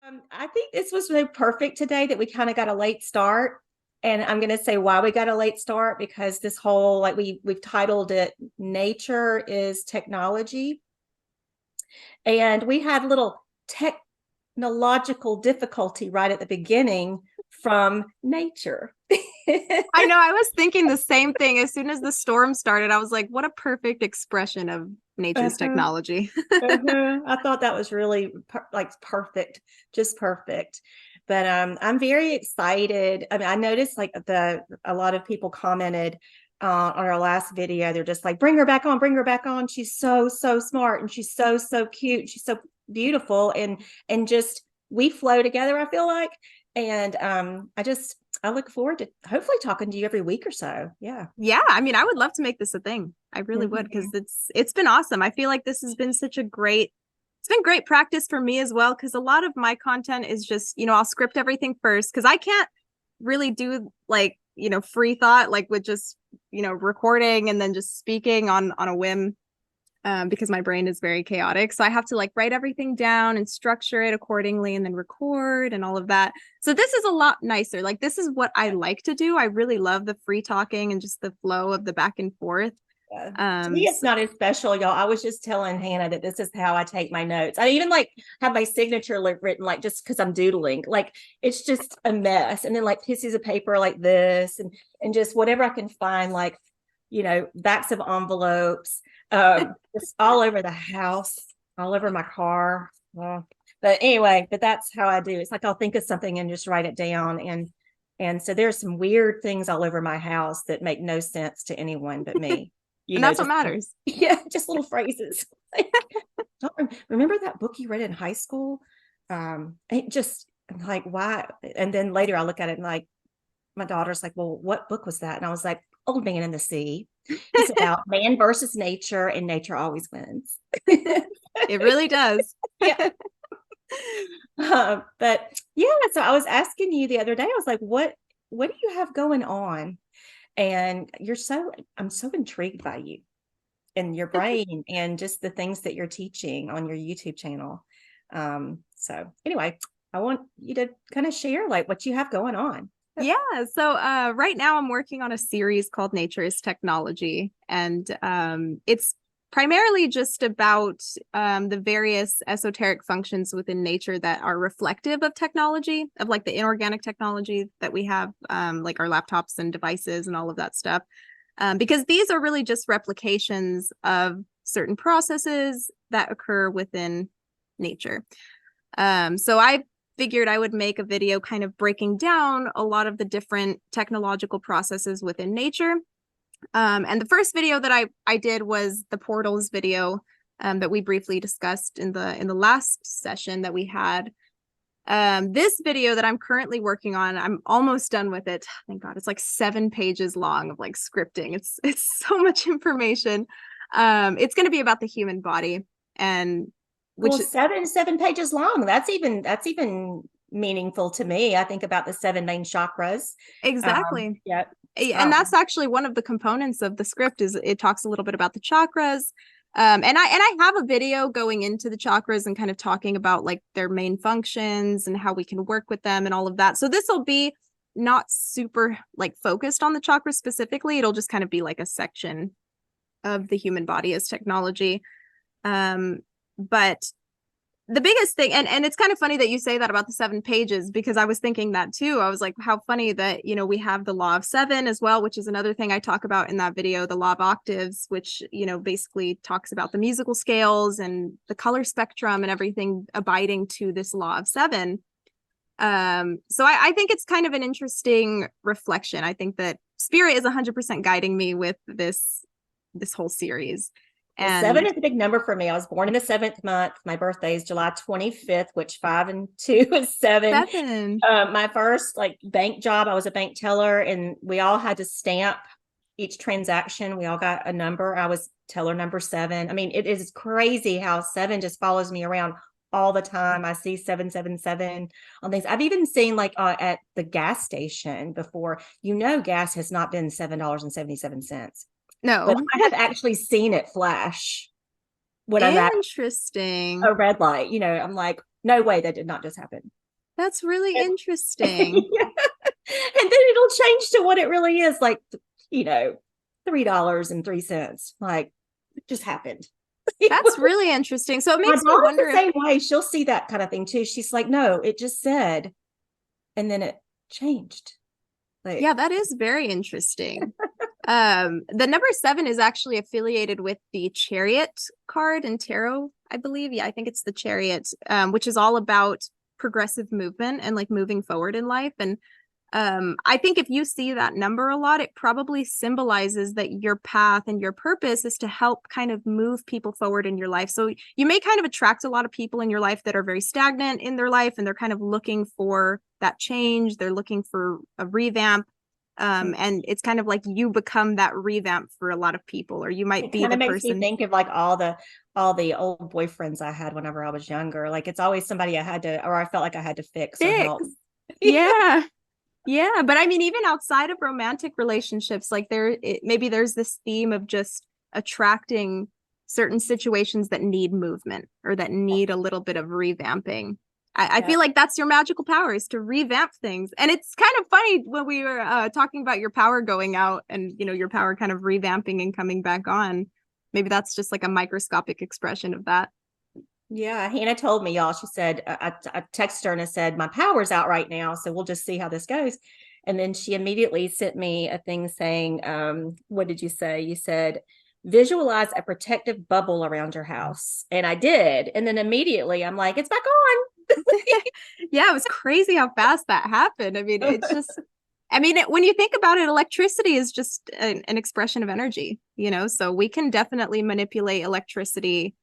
I think this was so perfect today that we kind of got a late start. And I'm going to say why we got a late start because this whole, like we've titled it Nature is Technology. And we had a little technological difficulty right at the beginning from nature. I know. I was thinking the same thing. As soon as the storm started, I was like, what a perfect expression of nature's Uh-huh. technology. I thought that was really like perfect, just perfect. But I'm very excited. I mean, I noticed like a lot of people commented on our last video. They're just like, bring her back on, bring her back on. She's so smart and she's so cute. She's so beautiful and just we flow together, I feel like. And I look forward to hopefully talking to you every week or so. Yeah. Yeah, I mean, I would love to make this a thing. I really would because Mhm. it's been awesome. I feel like this has been such a great it's been great practice for me as well because a lot of my content is just, I'll script everything first because I can't really do like, free thought like with just, recording and then just speaking on a whim because my brain is very chaotic. So I have to like write everything down and structure it accordingly and then record and all of that. So this is a lot nicer. Like this is what I like to do. I really love the free talking and just the flow of the back and forth. Yeah. To me, it's So not as special, y'all. I was just telling Hannah that this is how I take my notes. I even like have my signature written like just because I'm doodling. Like it's just a mess. And then like pieces of paper like this and just whatever I can find, like, backs of envelopes, just all over the house, all over my car. Well, but anyway, but that's how I do. It's like I'll think of something and just write it down. And so there's some weird things all over my house that make no sense to anyone but me. and that's what Just matters. yeah, just little phrases. Like, don't remember that book you read in high school? It just like why? And then later I look at it and like my daughter's like, well, what book was that? And I was like, Old Man in the Sea. It's about man versus nature, and nature always wins. It really does. Yeah. But yeah, so I was asking you the other day, I was like, what do you have going on? And I'm so intrigued by you and your brain and just the things that you're teaching on your YouTube channel. So anyway, I want you to kind of share like what you have going on. Yeah. So right now I'm working on a series called Nature is Technology. And it's primarily just about the various esoteric functions within nature that are reflective of technology, of like the inorganic technology that we have, like our laptops and devices and all of that stuff. Because these are really just replications of certain processes that occur within nature. So I figured I would make a video kind of breaking down a lot of the different technological processes within nature. And the first video that I did was the portals video that we briefly discussed in the last session that we had. This video that I'm currently working on, I'm almost done with it. Thank God, it's like 7 pages long of like scripting. It's so much information. It's going to be about the human body and Well, which seven pages long. That's even meaningful to me. I think about the seven main chakras. exactly. Yeah. And that's actually one of the components of the script is it talks a little bit about the chakras. And I have a video going into the chakras and kind of talking about like their main functions and how we can work with them and all of that. So this will be not super like focused on the chakras specifically. It'll just kind of be like a section of the human body as technology. But the biggest thing, and it's kind of funny that you say that about the 7 pages because I was thinking that too. I was like, how funny that we have the law of 7 as well, which is another thing I talk about in that video, the law of octaves, which basically talks about the musical scales and the color spectrum and everything abiding to this law of 7. So I think it's kind of an interesting reflection. I think that spirit is 100% guiding me with this whole series. Well, seven And is a big number for me. I was born in the seventh month. My birthday is July 25th, which 5 and 2 is 7. 7. My first like bank job, I was a bank teller, and we all had to stamp each transaction. We all got a number. I was teller number 7. I mean, it is crazy how 7 just follows me around all the time. I see 777 on things. I've even seen like at the gas station before. Gas has not been $7.77. But no. I have actually seen it flash. when I'm at Interesting. a red light. You know, I'm like, no way, that did not just happen. That's really And, interesting. yeah. And then it'll change to what it really is, like, you know, $3.03. Like, it just happened. That's really interesting. So it My makes me daughter's wonder the if, same way. She'll see that kind of thing too. She's like, no, it just said, and then it changed. Like, yeah, that is very interesting. The number 7 is actually affiliated with the Chariot card in tarot, I believe. Yeah, I think it's the Chariot, which is all about progressive movement and like moving forward in life. And I think if you see that number a lot, it probably symbolizes that your path and your purpose is to help kind of move people forward in your life. So you may kind of attract a lot of people in your life that are very stagnant in their life and they're kind of looking for that change. They're looking for a revamp. And it's kind of like you become that revamp for a lot of people, or you might it be kind the of makes me person. think of like all the old boyfriends I had whenever I was younger. Like it's always somebody I had to, or I felt like I had to fix or Fix. help. Yeah. Yeah, but I mean, even outside of romantic relationships, like maybe there's this theme of just attracting certain situations that need movement or that need a little bit of revamping. I Yeah. feel like that's your magical power is to revamp things. And it's kind of funny when we were talking about your power going out and, you know, your power kind of revamping and coming back on. Maybe that's just like a microscopic expression of that. Yeah, Hannah told me, y'all. She said, I texted her and I said, my power's out right now, so we'll just see how this goes. And then she immediately sent me a thing saying, what did you say? You said, visualize a protective bubble around your house. And I did. And then immediately I'm like, it's back Yeah, it was crazy how fast that happened. I mean, it's on. just, I mean, when you think about it, electricity is just an expression of energy, you know, so we can definitely manipulate electricity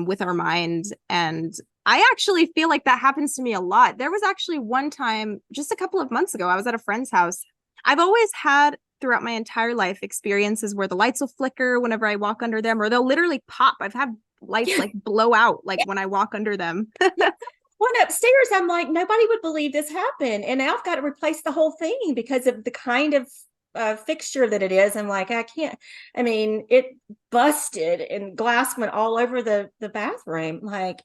with our minds. And I actually feel like that happens to me a lot. There was actually one time just a couple of months ago, I was at a friend's house. I've always had throughout my entire life experiences where the lights will flicker whenever I walk under them, or they'll literally pop. I've had lights like blow out like when I walk under them. Yeah. One upstairs, I'm like, nobody would believe this happened. And now I've got to replace the whole thing because of the kind of fixture that it is. I'm like, I can't. I mean, it busted and glass went all over the bathroom. Like,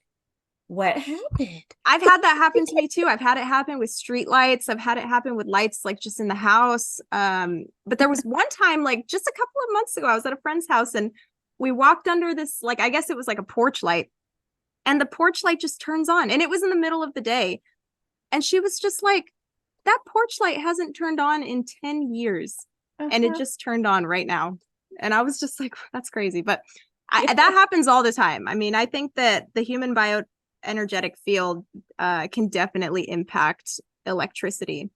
what happened? I've had that happen to me too. I've had it happen with street lights. I've had it happen with lights like just in the house. But there was one time, like just a couple of months ago, I was at a friend's house and we walked under this, like, I guess it was like a porch light, and the porch light just turns on. And it was in the middle of the day. And she was just like, that porch light hasn't turned on in 10 years. And it Uh-huh. just turned on right now. And I was just like, that's crazy. But that happens all the time. I mean, I think that the human bioenergetic field can definitely impact electricity.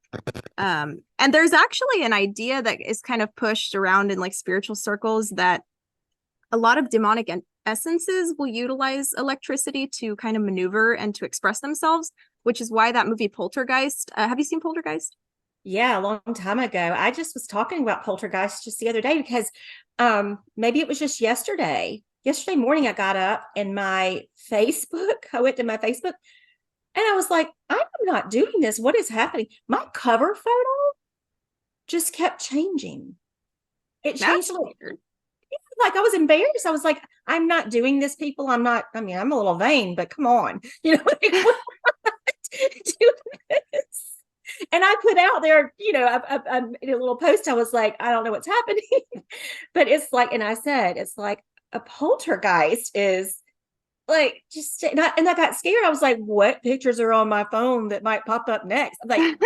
And there's actually an idea that is kind of pushed around in like spiritual circles that a lot of demonic essences will utilize electricity to kind of maneuver and to express themselves, which is why that movie Poltergeist. Have you seen Poltergeist? Yeah, a long time ago. I just was talking about poltergeist just the other day because maybe it was just yesterday. Yesterday morning, I got up and my Facebook, I went to my Facebook and I was like, I'm not doing this. What is happening? My cover photo just kept changing. It changed That's weird. like I was embarrassed. I was like, I'm not doing this, people. I'm not, I mean, I'm a little vain, but come on, like, what doing this? And I put out there, I in a little post, I was like, I don't know what's happening. But it's like, and I said, it's like a poltergeist is like just not, and I got scared. I was like, what pictures are on my phone that might pop up next? I'm like,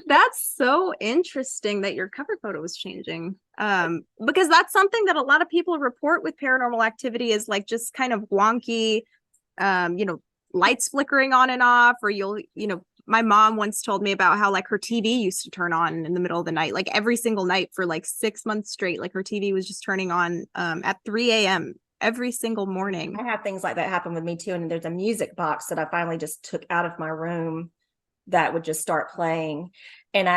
That's so interesting that your cover photo was changing. Because that's something that a lot of people report with paranormal activity is like just kind of wonky, lights flickering on and off, or my mom once told me about how like her TV used to turn on in the middle of the night, like every single night for like 6 months straight. Like her TV was just turning on at 3 a.m. every single morning. I have things like that happen with me too. And there's a music box that I finally just took out of my room that would just start playing. And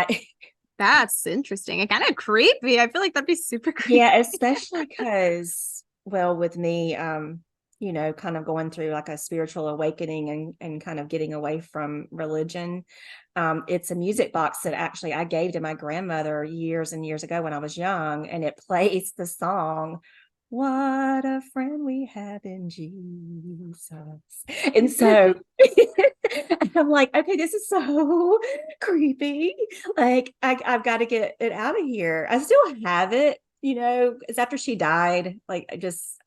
That's interesting and kind of creepy. I feel like that'd be super creepy. yeah, especially because, well, with me, kind of going through like a spiritual awakening and kind of getting away from religion. It's a music box that actually I gave to my grandmother years and years ago when I was young, and it plays the song what a friend we have in Jesus. And so I'm like, okay, this is so creepy. Like, I've got to get it out of here. I still have it, it's after she died. Like,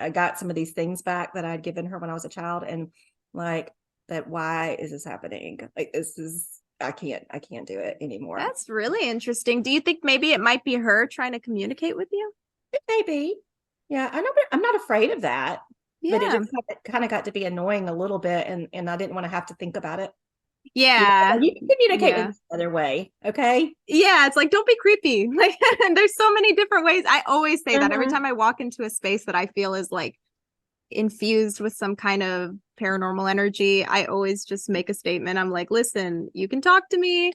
I got some of these things back that I'd given her when I was a child. And like, that, why is this happening? Like, I can't do it anymore. That's really interesting. Do you think maybe it might be her trying to communicate with you? It may be. Yeah, I know, but I'm not afraid of that. But it Yeah. just kind of got to be annoying a little bit, and I didn't want to have to think about it. Yeah. You can communicate Yeah. with the other way, okay? Yeah, it's like, don't be creepy. Like, there's so many different ways. I always say that every Mhm. time I walk into a space that I feel is like infused with some kind of paranormal energy, I always just make a statement. I'm like, listen, you can talk to me.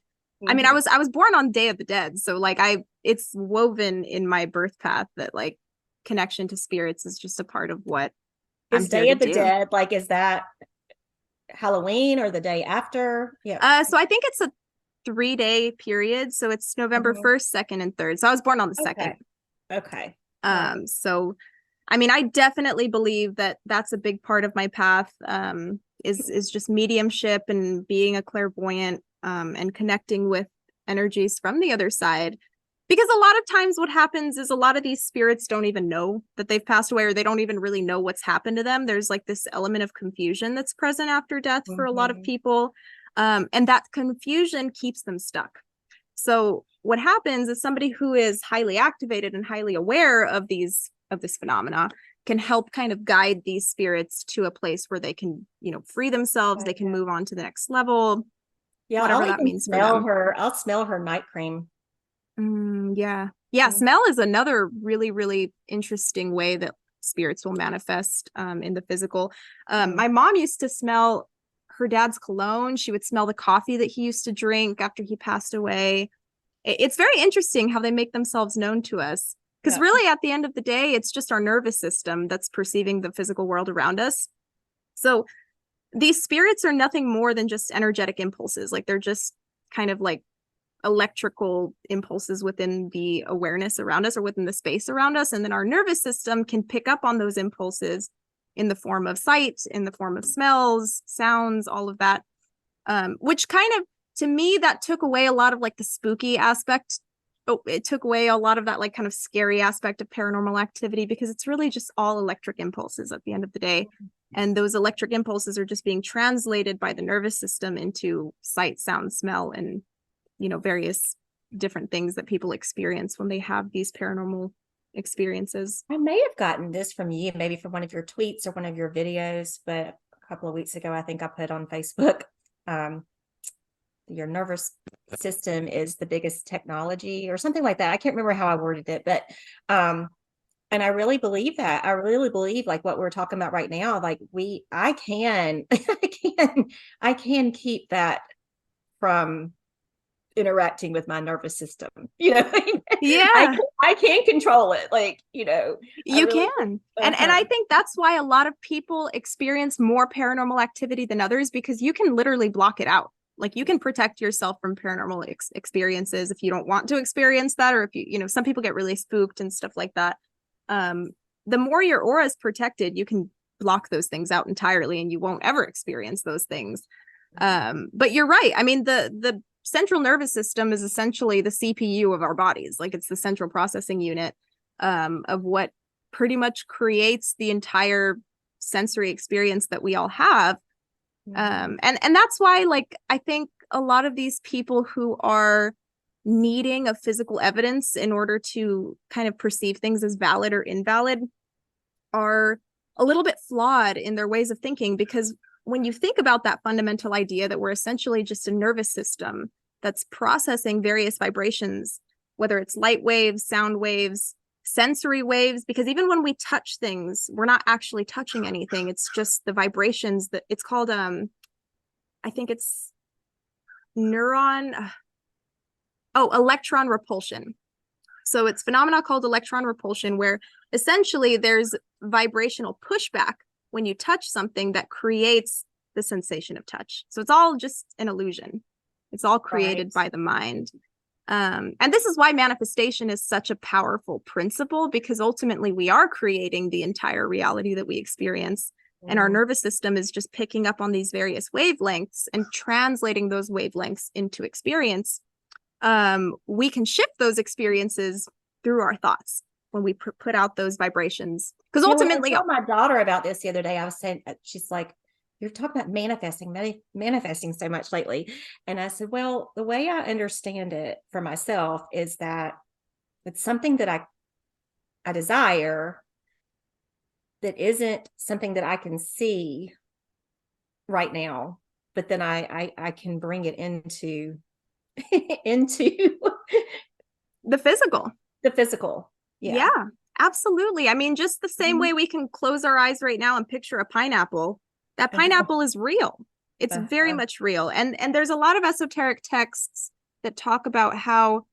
I mean, I Mhm. was born on Day of the Dead, so like it's woven in my birth path that like connection to spirits is just a part of what I'm Is here Day to of the do. Dead, like, is that Halloween or the day after? Yeah. So I think it's a 3-day period. So it's November Mhm. 1st, 2nd, and 3rd. So I was born on the 2nd. Okay. Okay. All right. So I mean, I definitely believe that that's a big part of my path, is just mediumship and being a clairvoyant, and connecting with energies from the other side. Because a lot of times what happens is a lot of these spirits don't even know that they've passed away, or they don't even really know what's happened to them. There's like this element of confusion that's present after death for a lot of Mhm. people. And that confusion keeps them stuck. So what happens is somebody who is highly activated and highly aware of this phenomena can help kind of guide these spirits to a place where they can, free themselves, they can Okay. move on to the next level, Yeah, whatever that means for them. I'll smell her night cream. Yeah. Yeah. Mhm. Smell is another really, really interesting way that spirits will manifest in the physical. My mom used to smell her dad's cologne. She would smell the coffee that he used to drink after he passed away. It's very interesting how they make themselves known to us. Because Yeah. really, at the end of the day, it's just our nervous system that's perceiving the physical world around us. So these spirits are nothing more than just energetic impulses. Like they're just kind of like electrical impulses within the awareness around us or within the space around us. And then our nervous system can pick up on those impulses in the form of sight, in the form of smells, sounds, all of that. Which kind of, to me, that took away a lot of like the spooky aspect. Oh, it took away a lot of that like kind of scary aspect of paranormal activity, because it's really just all electric impulses at the end of the day. And those electric impulses are just being translated by the nervous system into sight, sound, smell, and various different things that people experience when they have these paranormal experiences. I may have gotten this from you, maybe from one of your tweets or one of your videos, but a couple of weeks ago, I think I put on Facebook, um, your nervous system is the biggest technology or something like that. I can't remember how I worded it, but and I really believe that. I really believe like what we're talking about right now, like I can I can keep that from interacting with my nervous system. Yeah, I can control it. Like, I you really can. And uh-huh. I think that's why a lot of people experience more paranormal activity than others, because you can literally block it out. Like you can protect yourself from paranormal experiences if you don't want to experience that, or if some people get really spooked and stuff like that. Um, the more your aura is protected, you can block those things out entirely, and you won't ever experience those things. But you're right. I mean, the central nervous system is essentially the CPU of our bodies. Like it's the central processing unit, of what pretty much creates the entire sensory experience that we all have. And that's why, like, I think a lot of these people who are needing a physical evidence in order to kind of perceive things as valid or invalid are a little bit flawed in their ways of thinking, because when you think about that fundamental idea that we're essentially just a nervous system that's processing various vibrations, whether it's light waves, sound waves, sensory waves, because even when we touch things, we're not actually touching anything. It's just the vibrations that it's called, I think it's neuron, electron repulsion. So it's phenomena called electron repulsion, where essentially there's vibrational pushback when you touch something that creates the sensation of touch. So it's all just an illusion. It's all created Right. by the mind. And this is why manifestation is such a powerful principle, because ultimately we are creating the entire reality that we experience. And our nervous system is just picking up on these various wavelengths and translating those wavelengths into experience. We can shift those experiences through our thoughts when we put out those vibrations. Because ultimately, I told my daughter about this the other day. I was saying, she's like, "You're talking about manifesting so much lately." And I said, well, the way I understand it for myself is that it's something that I desire that isn't something that I can see right now, but then I can bring it into into the physical. the physical. Yeah, absolutely. I mean, just the same way we can close our eyes right now and picture a pineapple, that pineapple is real. It's very much real. And there's a lot of esoteric texts that talk about how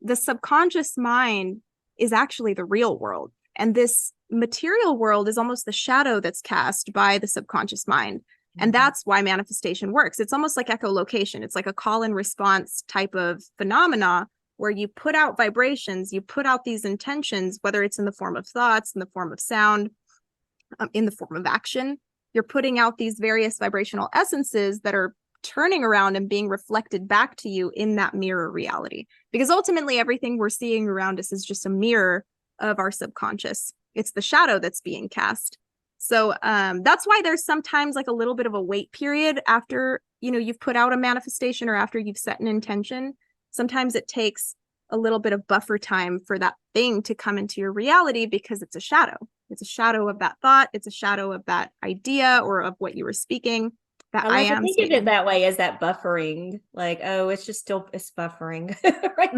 the subconscious mind is actually the real world. And this material world is almost the shadow that's cast by the subconscious mind. And that's why manifestation works. It's almost like echolocation. It's like a call and response type of phenomena where you put out vibrations, you put out these intentions, whether it's in the form of thoughts, in the form of sound, in the form of action. You're putting out these various vibrational essences that are turning around and being reflected back to you in that mirror reality. Because ultimately, everything we're seeing around us is just a mirror of our subconscious. It's the shadow that's being cast. So that's why there's sometimes like a little bit of a wait period after, you've put out a manifestation or after you've set an intention. Sometimes it takes a little bit of buffer time for that thing to come into your reality because it's a shadow. It's a shadow of that thought. It's a shadow of that idea or of what you were speaking. That I am think of it that way, as that buffering, like, oh, it's buffering. Right.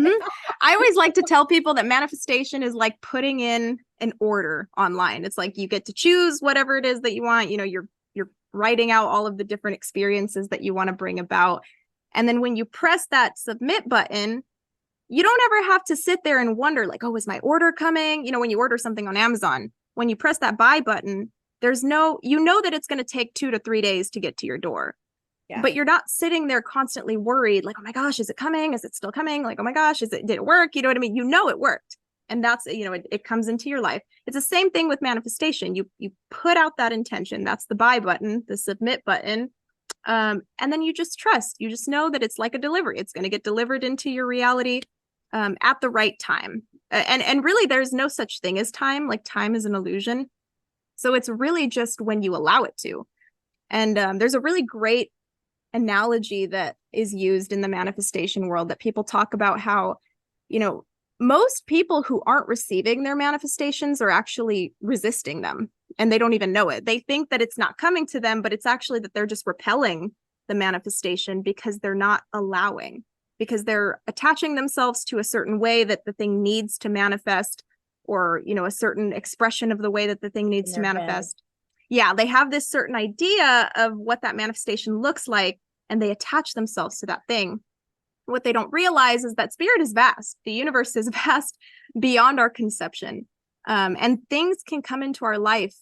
I always like to tell people that manifestation is like putting in an order online. It's like you get to choose whatever it is that you want. You're writing out all of the different experiences that you want to bring about. And then when you press that submit button, you don't ever have to sit there and wonder like, oh, is my order coming? When you order something on Amazon, when you press that buy button, there's no, that it's going to take 2 to 3 days to get to your door. Yeah. But you're not sitting there constantly worried, like, oh my gosh, is it coming? Is it still coming? Like, oh my gosh, did it work? You know what I mean? It worked. And that's, it comes into your life. It's the same thing with manifestation. You put out that intention. That's the buy button, the submit button. And then you just trust. You just know that it's like a delivery. It's going to get delivered into your reality at the right time. And really, there's no such thing as time. Like, time is an illusion. So it's really just when you allow it to. And there's a really great analogy that is used in the manifestation world that people talk about how, most people who aren't receiving their manifestations are actually resisting them, and they don't even know it. They think that it's not coming to them, but it's actually that they're just repelling the manifestation because they're not allowing, because they're attaching themselves to a certain way that the thing needs to manifest, or, a certain expression of the way that the thing needs to manifest. Yeah, they have this certain idea of what that manifestation looks like, and they attach themselves to that thing. What they don't realize is that spirit is vast. The universe is vast beyond our conception. And things can come into our life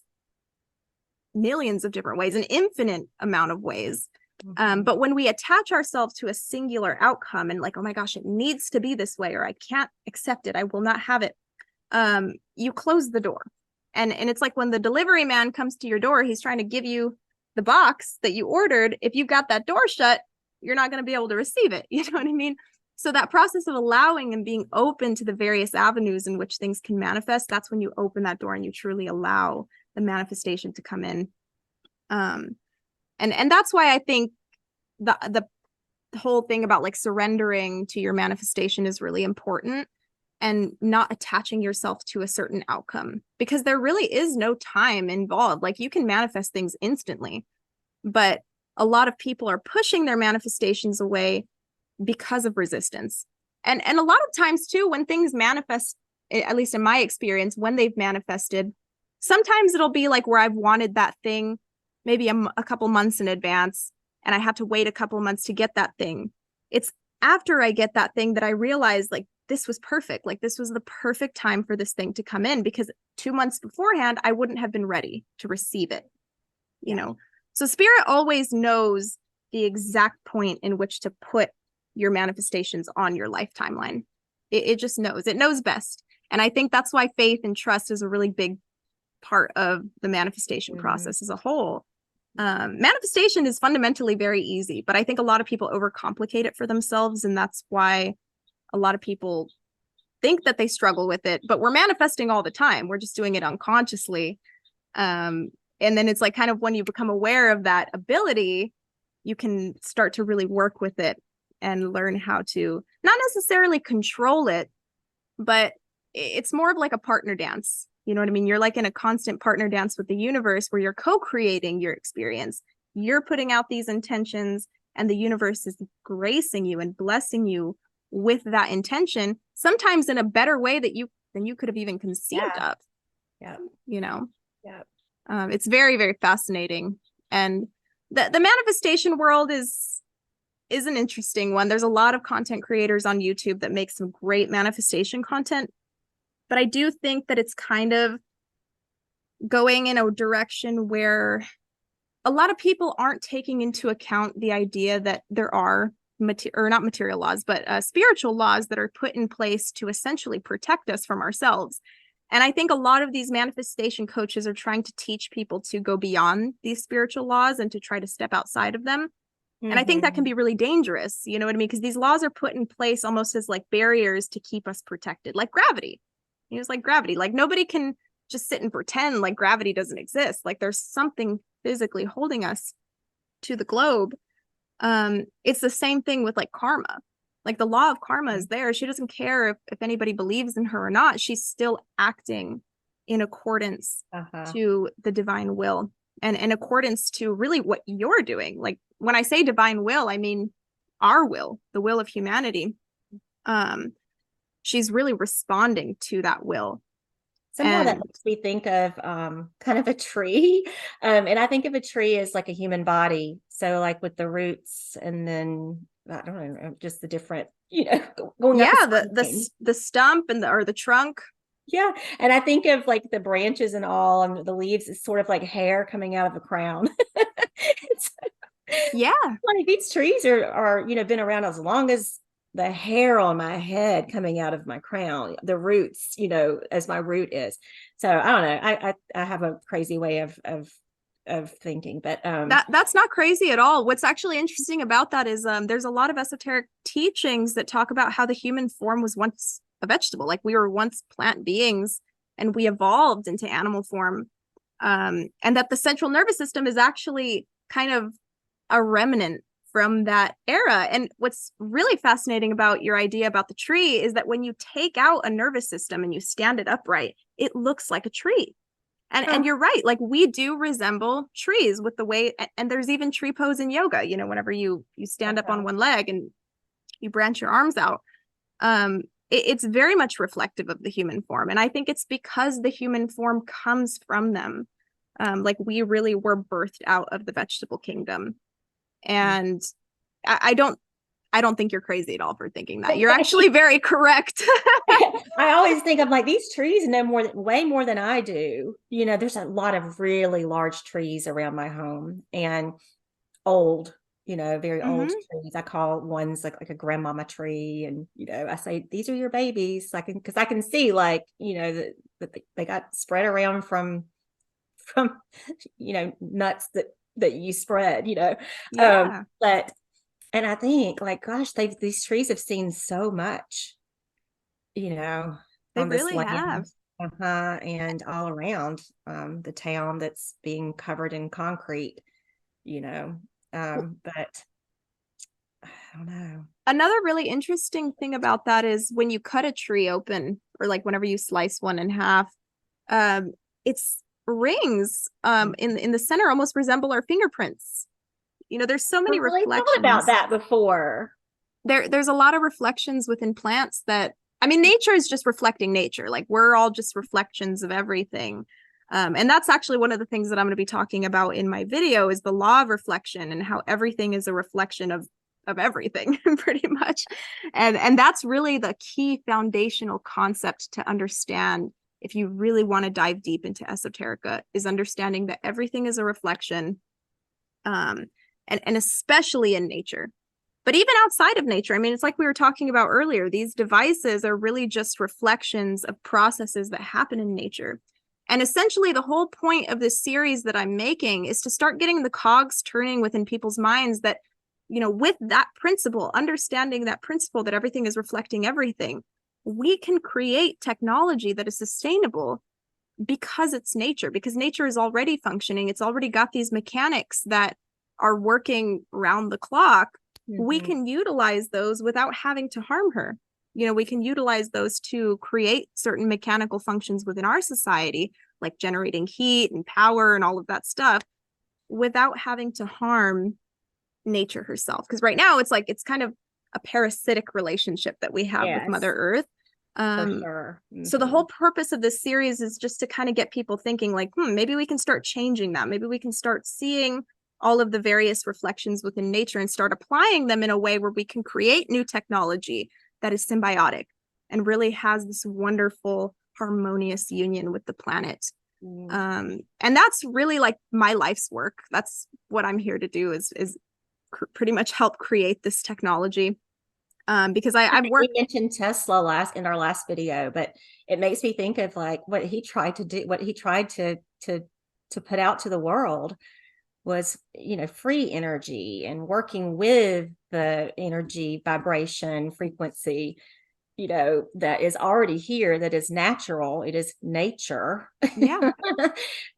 millions of different ways, an infinite amount of ways. But when we attach ourselves to a singular outcome and like, oh my gosh, it needs to be this way, or I can't accept it, I will not have it, you close the door. And it's like when the delivery man comes to your door, he's trying to give you the box that you ordered. If you've got that door shut, you're not going to be able to receive it. You know what I mean? So that process of allowing and being open to the various avenues in which things can manifest, that's when you open that door and you truly allow the manifestation to come in. And that's why I think the whole thing about like surrendering to your manifestation is really important, and not attaching yourself to a certain outcome, because there really is no time involved. Like, you can manifest things instantly, but a lot of people are pushing their manifestations away because of resistance. And a lot of times too, when things manifest, at least in my experience, when they've manifested, sometimes it'll be like where I've wanted that thing maybe a couple months in advance, and I had to wait a couple months to get that thing. It's after I get that thing that I realize, like, this was perfect. Like, this was the perfect time for this thing to come in, because 2 months beforehand, I wouldn't have been ready to receive it, you know? So spirit always knows the exact point in which to put your manifestations on your life timeline. It just knows. It knows best. And I think that's why faith and trust is a really big part of the manifestation process as a whole. Manifestation is fundamentally very easy, but I think a lot of people overcomplicate it for themselves. And that's why a lot of people think that they struggle with it, but we're manifesting all the time. We're just doing it unconsciously. And then it's like kind of when you become aware of that ability, you can start to really work with it and learn how to not necessarily control it, but it's more of like a partner dance. You know what I mean? You're like in a constant partner dance with the universe where you're co-creating your experience. You're putting out these intentions and the universe is gracing you and blessing you with that intention, sometimes in a better way than you could have even conceived of. Yeah. You know? Yeah. It's very, very fascinating. And the manifestation world is an interesting one. There's a lot of content creators on YouTube that make some great manifestation content. But I do think that it's kind of going in a direction where a lot of people aren't taking into account the idea that there are not material laws, but spiritual laws that are put in place to essentially protect us from ourselves. And I think a lot of these manifestation coaches are trying to teach people to go beyond these spiritual laws and to try to step outside of them. And I think that can be really dangerous. You know what I mean? Because these laws are put in place almost as like barriers to keep us protected, like gravity. It's like gravity. Like nobody can just sit and pretend like gravity doesn't exist. Like there's something physically holding us to the globe. It's the same thing with like karma. Like the law of karma is there. She doesn't care if anybody believes in her or not. She's still acting in accordance to the divine will and in accordance to really what you're doing. Like when I say divine will, I mean our will, the will of humanity. She's really responding to that will. Somehow that makes me think of kind of a tree. And I think of a tree as like a human body. So like with the roots and then I don't know, just the different, going up the stump and the trunk. Yeah. And I think of like the branches and all and the leaves is sort of like hair coming out of a crown. Yeah. Like these trees are been around as long as the hair on my head coming out of my crown, the roots, as my root is. So I don't know. I have a crazy way of thinking, but that's not crazy at all. What's actually interesting about that is there's a lot of esoteric teachings that talk about how the human form was once a vegetable, like we were once plant beings and we evolved into animal form, and that the central nervous system is actually kind of a remnant from that era. And what's really fascinating about your idea about the tree is that when you take out a nervous system and you stand it upright, it looks like a tree. And you're right, like we do resemble trees with the way, and there's even tree pose in yoga, whenever you stand up on one leg and you branch your arms out. It's very much reflective of the human form. And I think it's because the human form comes from them. Like we really were birthed out of the vegetable kingdom. And I don't think you're crazy at all for thinking that. You're actually very correct. I always think of like these trees know way more than I do. There's a lot of really large trees around my home and old, very old trees. I call ones like a grandmama tree. And, I say, these are your babies. Because I can see like, that they got spread around from nuts that you spread, Yeah. And I think like, gosh, these trees have seen so much, They on really this have. land, and all around the town that's being covered in concrete, but I don't know. Another really interesting thing about that is when you cut a tree open or like whenever you slice one in half, its rings in the center almost resemble our fingerprints. There's so many reflections. I thought about that before. There's a lot of reflections within plants that, I mean, nature is just reflecting nature. Like we're all just reflections of everything. And that's actually one of the things that I'm going to be talking about in my video is the law of reflection and how everything is a reflection of everything pretty much. And that's really the key foundational concept to understand if you really want to dive deep into esoterica is understanding that everything is a reflection. And especially in nature. But even outside of nature, I mean, it's like we were talking about earlier, these devices are really just reflections of processes that happen in nature. And essentially, the whole point of this series that I'm making is to start getting the cogs turning within people's minds that, with that principle, understanding that principle that everything is reflecting everything, we can create technology that is sustainable because it's nature, because nature is already functioning. It's already got these mechanics that are working round the clock. We can utilize those without having to harm her. We can utilize those to create certain mechanical functions within our society, like generating heat and power and all of that stuff, without having to harm nature herself. Because right now it's kind of a parasitic relationship that we have with Mother Earth. For sure. So the whole purpose of this series is just to kind of get people thinking like, maybe we can start changing that. Maybe we can start seeing all of the various reflections within nature and start applying them in a way where we can create new technology that is symbiotic and really has this wonderful harmonious union with the planet. And that's really like my life's work. That's what I'm here to do is pretty much help create this technology. Because I've worked. We mentioned Tesla in our last video, but it makes me think of like what he tried to do, what he tried to put out to the world was, free energy and working with the energy, vibration, frequency, that is already here, that is natural. It is nature. Yeah.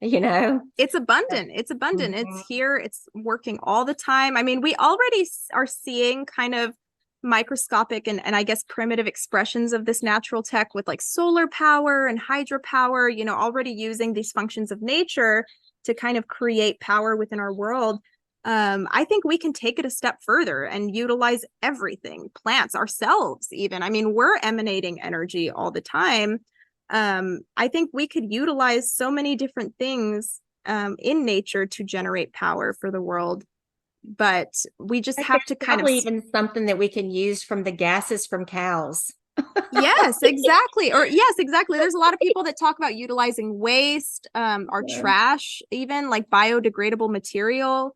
It's abundant. It's abundant. It's here. It's working all the time. I mean, we already are seeing kind of microscopic and I guess primitive expressions of this natural tech with like solar power and hydropower, already using these functions of nature to kind of create power within our world. I think we can take it a step further and utilize everything, plants, ourselves even. I mean, we're emanating energy all the time. I think we could utilize so many different things in nature to generate power for the world. But we just have to kind of even something that we can use from the gases from cows. Yes, exactly. There's a lot of people that talk about utilizing waste, our trash, even like biodegradable material,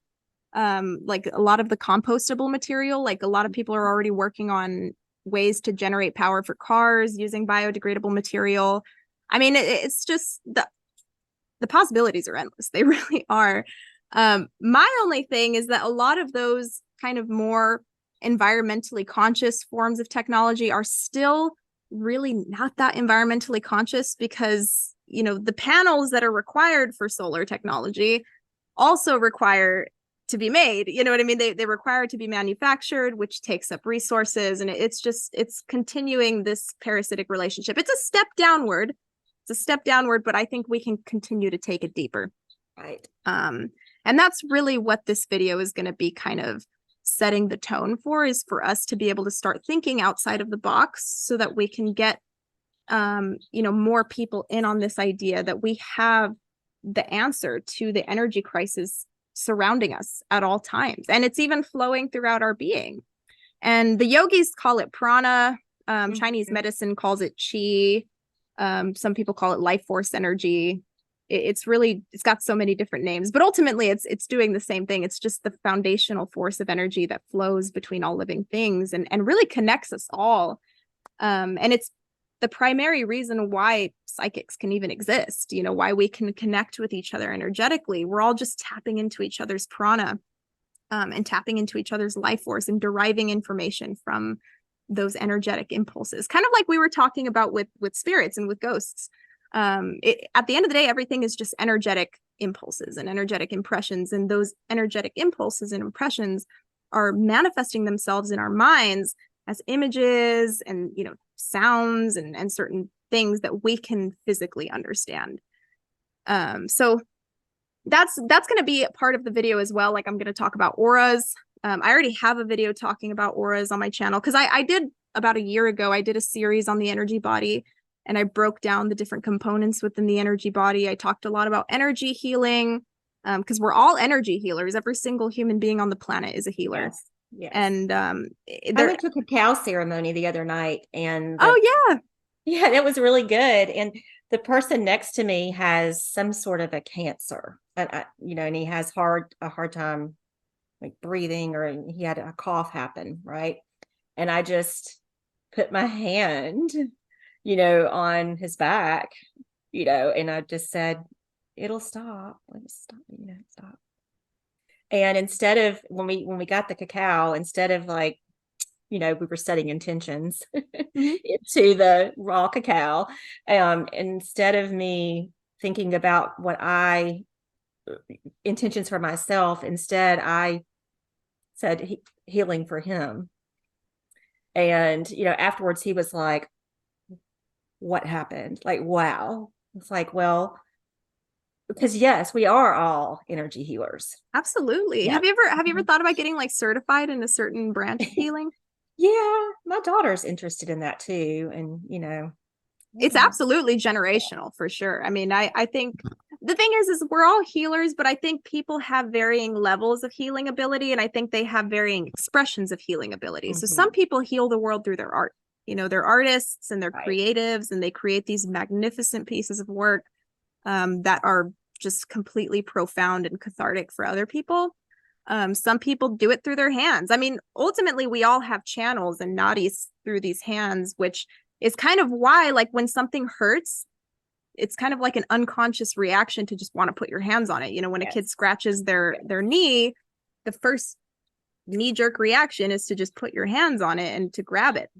like a lot of the compostable material. Like a lot of people are already working on ways to generate power for cars using biodegradable material. I mean, it's just the possibilities are endless. They really are. My only thing is that a lot of those kind of more environmentally conscious forms of technology are still really not that environmentally conscious because, the panels that are required for solar technology also require to be made. You know what I mean? They require to be manufactured, which takes up resources. And it's continuing this parasitic relationship. It's a step downward. But I think we can continue to take it deeper. Right. And that's really what this video is going to be kind of setting the tone for, is for us to be able to start thinking outside of the box so that we can get, more people in on this idea that we have the answer to the energy crisis surrounding us at all times. And it's even flowing throughout our being. And the yogis call it prana. Chinese medicine calls it qi. Some people call it life force energy. It's got so many different names, but ultimately it's doing the same thing. It's just the foundational force of energy that flows between all living things and really connects us all. And it's the primary reason why psychics can even exist, why we can connect with each other energetically. We're all just tapping into each other's prana, and tapping into each other's life force and deriving information from those energetic impulses, kind of like we were talking about with spirits and with ghosts. At the end of the day, everything is just energetic impulses and energetic impressions. And those energetic impulses and impressions are manifesting themselves in our minds as images and, sounds and certain things that we can physically understand. So that's going to be a part of the video as well. Like I'm going to talk about auras. I already have a video talking about auras on my channel because I did about a year ago, I did a series on the energy body. And I broke down the different components within the energy body. I talked a lot about energy healing, because we're all energy healers. Every single human being on the planet is a healer. Yes. Yes. And I went to a cacao ceremony the other night, and yeah, that was really good. And the person next to me has some sort of a cancer, and and he has a hard time like breathing, or he had a cough happen, right? And I just put my hand, on his back, and I just said, it'll stop. Let it stop, stop. And instead of when we got the cacao, instead of like, we were setting intentions into the raw cacao, instead of me thinking about what intentions for myself, instead I said healing for him. And afterwards he was like, what happened? Like, wow. It's like, well, because yes, we are all energy healers. Absolutely. Yeah. Have you ever thought about getting like certified in a certain branch of healing? Yeah, my daughter's interested in that too. And It's absolutely generational for sure. I mean, I think the thing is we're all healers, but I think people have varying levels of healing ability, and I think they have varying expressions of healing ability. So some people heal the world through their art. They're artists and they're creatives, and they create these magnificent pieces of work that are just completely profound and cathartic for other people. Some people do it through their hands. I mean, ultimately, we all have channels and nadis through these hands, which is kind of why, like, when something hurts, it's kind of like an unconscious reaction to just want to put your hands on it. When a kid scratches their knee, the first knee-jerk reaction is to just put your hands on it and to grab it.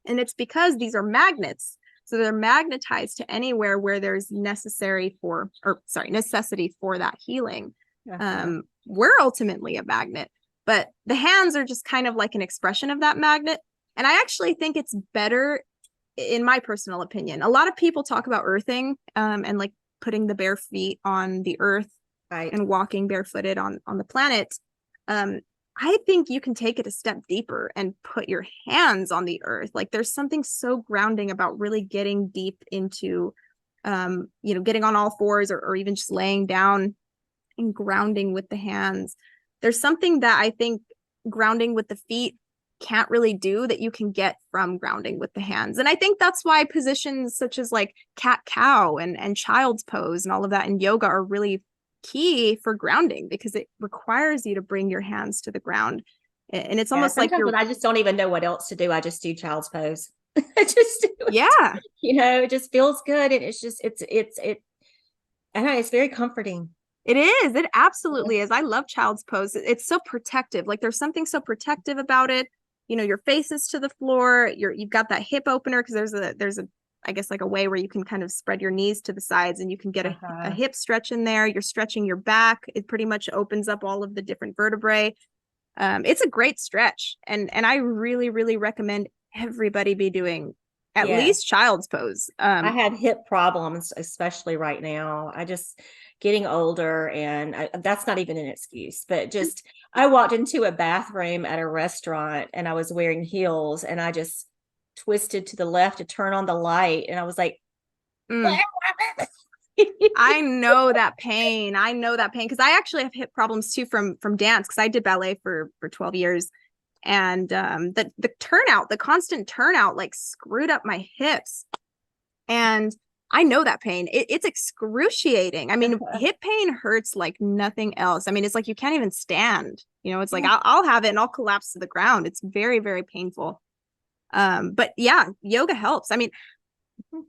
And it's because these are magnets. So they're magnetized to anywhere where there's necessity for that healing. We're ultimately a magnet, but the hands are just kind of like an expression of that magnet. And I actually think it's better, in my personal opinion. A lot of people talk about earthing and like putting the bare feet on the earth and walking barefooted on the planet. I think you can take it a step deeper and put your hands on the earth. Like, there's something so grounding about really getting deep into, getting on all fours, or even just laying down and grounding with the hands. There's something that I think grounding with the feet can't really do that you can get from grounding with the hands. And I think that's why positions such as like cat cow and child's pose and all of that in yoga are really key for grounding, because it requires you to bring your hands to the ground. And it's almost like I just don't even know what else to do. I just do child's pose. I just do it. Yeah. It just feels good. And it's just, I know, it's very comforting. It is. It absolutely is. I love child's pose. It's so protective. Like, there's something so protective about it. Your face is to the floor. You've got that hip opener, because there's a I guess like a way where you can kind of spread your knees to the sides and you can get a hip stretch in there. You're stretching your back. It pretty much opens up all of the different vertebrae. It's a great stretch. And I really, really recommend everybody be doing at least child's pose. I had hip problems, especially right now. I just getting older, and that's not even an excuse, but just I walked into a bathroom at a restaurant and I was wearing heels, and I just twisted to the left to turn on the light, and I was like, I know that pain. Because I actually have hip problems too from dance, because I did ballet for 12 years. And the constant turnout like screwed up my hips. And I know that pain. It's excruciating. I mean, hip pain hurts like nothing else. I mean, it's like you can't even stand. It's like I'll have it and I'll collapse to the ground. It's very, very painful. But yeah, yoga helps. I mean,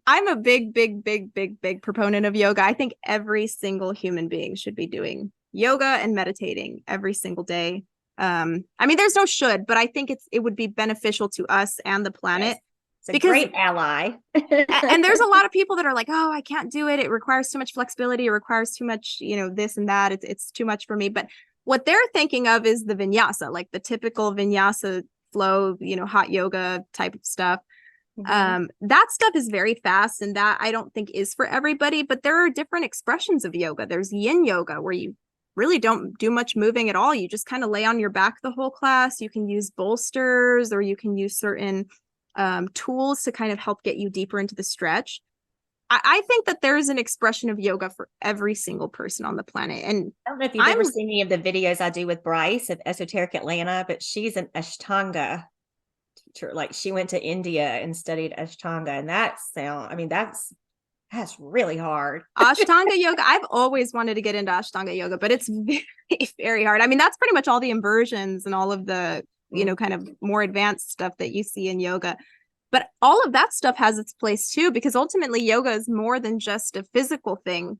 I'm a big, big, big, big, big proponent of yoga. I think every single human being should be doing yoga and meditating every single day. I mean, there's no should, but I think it would be beneficial to us and the planet. Yes. It's a great ally. And there's a lot of people that are like, oh, I can't do it. It requires too much flexibility. It requires too much, this and that. It's too much for me. But what they're thinking of is the vinyasa, like the typical vinyasa flow, hot yoga type of stuff. That stuff is very fast, and that I don't think is for everybody, but there are different expressions of yoga. There's yin yoga, where you really don't do much moving at all. You just kind of lay on your back the whole class. You can use bolsters, or you can use certain tools to kind of help get you deeper into the stretch. I think that there is an expression of yoga for every single person on the planet. And I don't know if you've ever seen any of the videos I do with Bryce of Esoteric Atlanta, but she's an Ashtanga teacher. Like, she went to India and studied Ashtanga, and that's That's really hard. Ashtanga yoga. I've always wanted to get into Ashtanga yoga, but it's very, very hard. I mean, that's pretty much all the inversions and all of the, kind of more advanced stuff that you see in yoga. But all of that stuff has its place too, because ultimately yoga is more than just a physical thing.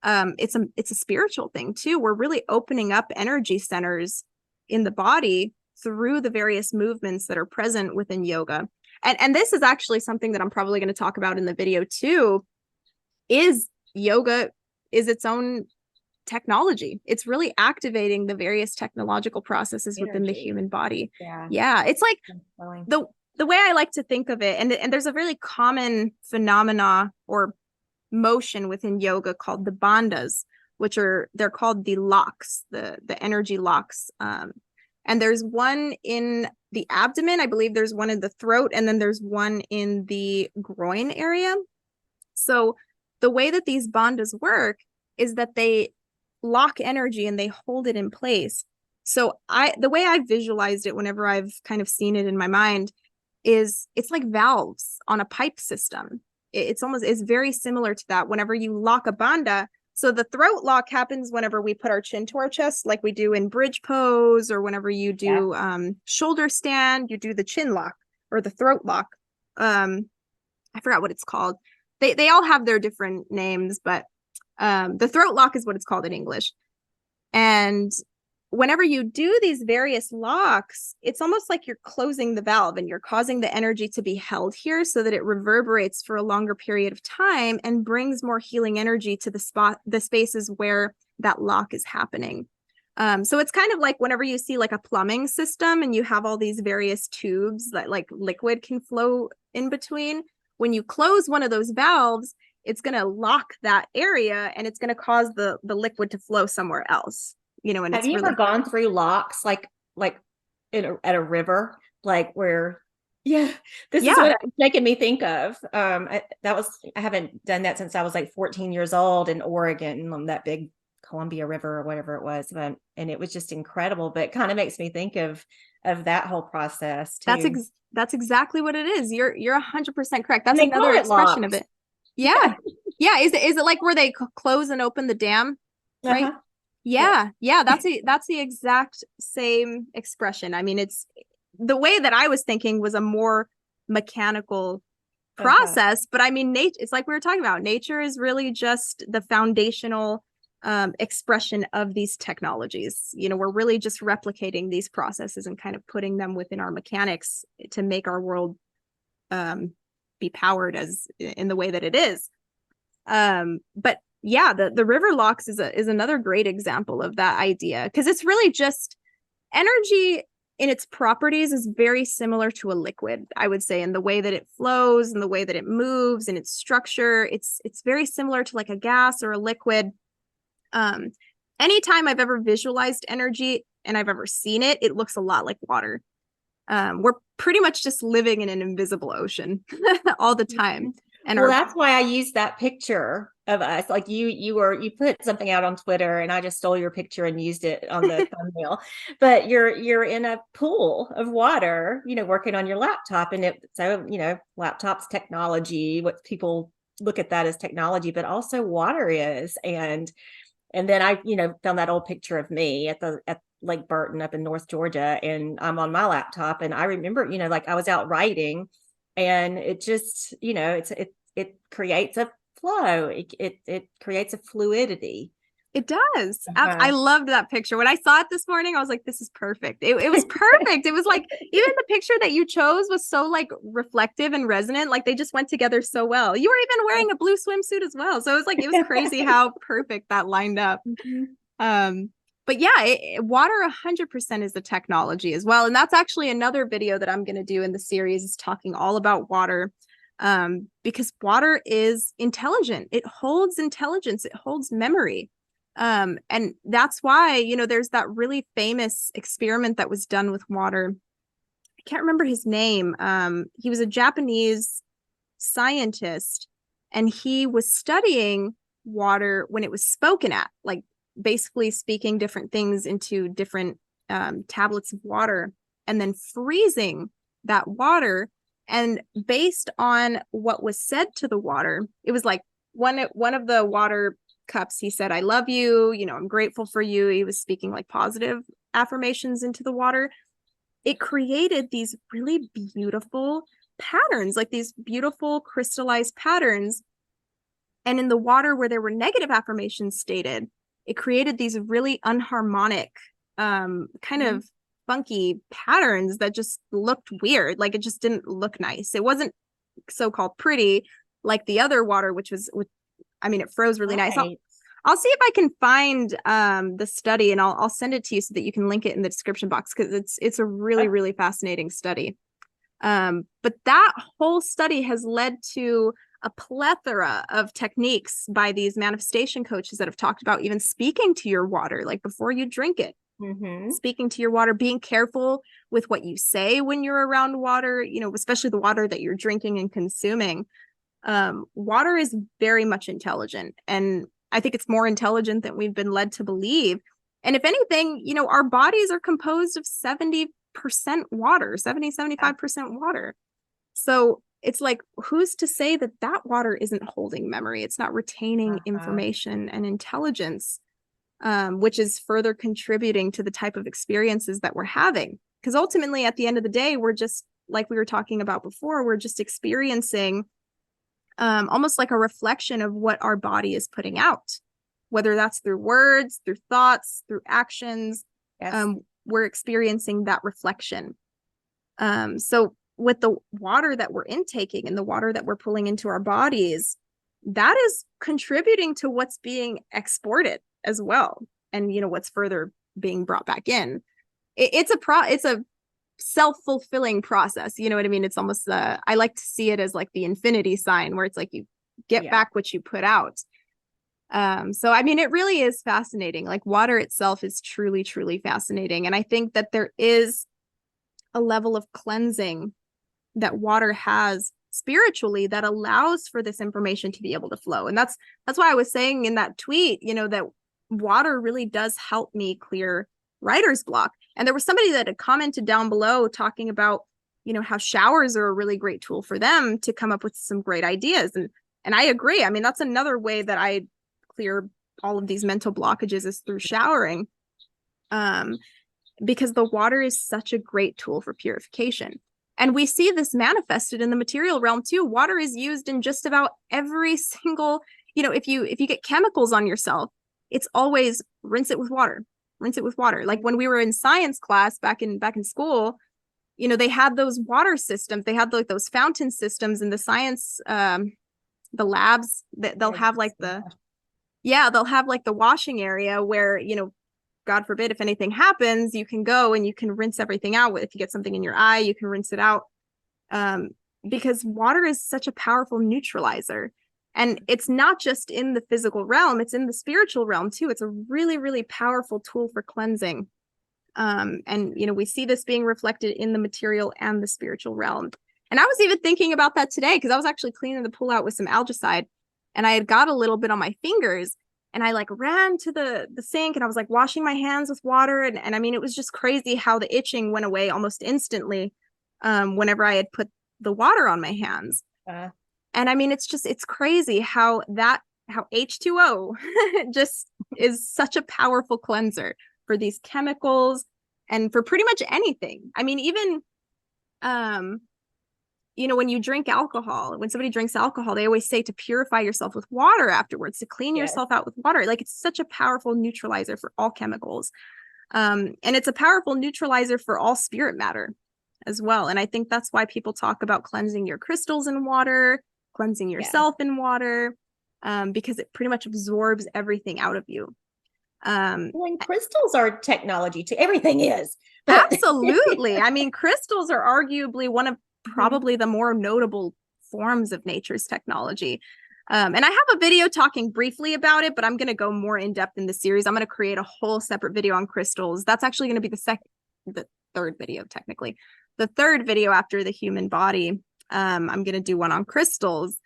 It's a spiritual thing too. We're really opening up energy centers in the body through the various movements that are present within yoga. And this is actually something that I'm probably going to talk about in the video too, is yoga is its own technology. It's really activating the various technological processes within the human body. Yeah. It's like the way I like to think of it, and there's a really common phenomena or motion within yoga called the bandhas, which they're called the locks, the energy locks. And there's one in the abdomen, I believe there's one in the throat, and then there's one in the groin area. So the way that these bandhas work is that they lock energy and they hold it in place. So the way I visualized it whenever I've kind of seen it in my mind is it's like valves on a pipe system. It's very similar to that. Whenever you lock a bandha, so the throat lock happens whenever we put our chin to our chest, like we do in bridge pose, or whenever you do shoulder stand, you do the chin lock or the throat lock. I forgot what it's called. They all have their different names, but the throat lock is what it's called in English. And whenever you do these various locks, it's almost like you're closing the valve and you're causing the energy to be held here so that it reverberates for a longer period of time and brings more healing energy to the spaces where that lock is happening. So it's kind of like whenever you see like a plumbing system and you have all these various tubes that like liquid can flow in between. When you close one of those valves, it's going to lock that area and it's going to cause the liquid to flow somewhere else. And have you ever gone through locks like at a river, like where? Yeah, this is what it's making me think of. I haven't done that since I was like 14 years old in Oregon on that big Columbia River or whatever it was, and it was just incredible. But it kind of makes me think of that whole process too. That's exactly what it is. You're 100% correct. That's another expression of it. Yeah, yeah. Is it like where they close and open the dam, right? Uh-huh. Yeah. That's the exact same expression. I mean, it's the way that I was thinking was a more mechanical process, but I mean, it's like we were talking about. Nature is really just the foundational expression of these technologies. We're really just replicating these processes and kind of putting them within our mechanics to make our world be powered as in the way that it is. But yeah, the river locks is another great example of that idea, because it's really just energy in its properties is very similar to a liquid, I would say, in the way that it flows and the way that it moves and its structure. It's very similar to like a gas or a liquid. Anytime I've ever visualized energy and I've ever seen it, it looks a lot like water. We're pretty much just living in an invisible ocean all the time. And that's why I used that picture of us. Like you put something out on Twitter and I just stole your picture and used it on the thumbnail. But you're in a pool of water, working on your laptop, and laptops technology, what people look at that as technology, but also water is. And then I, found that old picture of me at Lake Burton up in North Georgia, and I'm on my laptop, and I remember, like I was out writing, and it just, it creates a flow. It creates a fluidity. It does. I loved that picture. When I saw it this morning, I was like, this is perfect. It was perfect. It was like, even the picture that you chose was so like reflective and resonant. Like they just went together so well. You were even wearing a blue swimsuit as well. So it was crazy how perfect that lined up. But yeah, water 100% is the technology as well. And that's actually another video that I'm going to do in the series, is talking all about water. Because water is intelligent. It holds intelligence. It holds memory. And that's why, there's that really famous experiment that was done with water. I can't remember his name. He was a Japanese scientist, and he was studying water when it was spoken at, like basically speaking different things into different tablets of water, and then freezing that water. And based on what was said to the water, it was like one of the water cups, he said, "I love you, you know, I'm grateful for you." He was speaking like positive affirmations into the water. It created these really beautiful patterns, like these beautiful crystallized patterns. And in the water where there were negative affirmations stated, it created these really unharmonic, kind of funky patterns that just looked weird. Like it just didn't look nice. It wasn't so-called pretty like the other water, which was, I mean, it froze really nice. I'll see if I can find the study, and I'll send it to you so that you can link it in the description box, because it's a really, really fascinating study. But that whole study has led to a plethora of techniques by these manifestation coaches that have talked about even speaking to your water, like before you drink it, speaking to your water, being careful with what you say when you're around water, you know, especially the water that you're drinking and consuming. Water is very much intelligent, and I think it's more intelligent than we've been led to believe. And if anything, you know, our bodies are composed of 70% water, 75% water. So it's like, who's to say that that water isn't holding memory? It's not retaining information and intelligence, which is further contributing to the type of experiences that we're having. Because ultimately, at the end of the day, we're just, like we were talking about before, we're just experiencing almost like a reflection of what our body is putting out, whether that's through words, through thoughts, through actions. We're experiencing that reflection. So with the water that we're intaking and the water that we're pulling into our bodies, that is contributing to what's being exported as well, and you know, what's further being brought back in. It's a self-fulfilling process, you know what I mean? It's almost I like to see it as like the infinity sign, where it's like you get back what you put out. So I mean, it really is fascinating. Like water itself is truly, truly fascinating. And I think that there is a level of cleansing that water has spiritually that allows for this information to be able to flow. And that's why I was saying in that tweet, you know, that water really does help me clear writer's block. And there was somebody that had commented down below talking about, you know, how showers are a really great tool for them to come up with some great ideas. And I agree. I mean, that's another way that I clear all of these mental blockages, is through showering. Because the water is such a great tool for purification. And we see this manifested in the material realm too. Water is used in just about every single, you know, if you get chemicals on yourself, it's always rinse it with water. Rinse it with water. Like when we were in science class back in school, you know, they had those water systems. They had like those fountain systems in the science, the labs that they'll have like they'll have like the washing area where, you know, God forbid, if anything happens, you can go and you can rinse everything out. If you get something in your eye, you can rinse it out. Because water is such a powerful neutralizer. And it's not just in the physical realm, it's in the spiritual realm too. It's a really, really powerful tool for cleansing. And, you know, we see this being reflected in the material and the spiritual realm. And I was even thinking about that today, because I was actually cleaning the pool out with some algicide, and I had got a little bit on my fingers, and I like ran to the sink, and I was like washing my hands with water. And I mean, it was just crazy how the itching went away almost instantly whenever I had put the water on my hands. And I mean, it's crazy how H2O just is such a powerful cleanser for these chemicals and for pretty much anything. I mean, even, you know, when you drink alcohol, when somebody drinks alcohol, they always say to purify yourself with water afterwards, to clean yourself out with water. Like, it's such a powerful neutralizer for all chemicals. And it's a powerful neutralizer for all spirit matter as well. And I think that's why people talk about cleansing your crystals in water, cleansing yourself in water, because it pretty much absorbs everything out of you. Well, and crystals are technology too. Everything is. Absolutely. I mean, crystals are arguably one of probably the more notable forms of nature's technology. And I have a video talking briefly about it, but I'm going to go more in depth in the series. I'm going to create a whole separate video on crystals. That's actually going to be the third video, technically. The third video after the human body. I'm going to do one on crystals.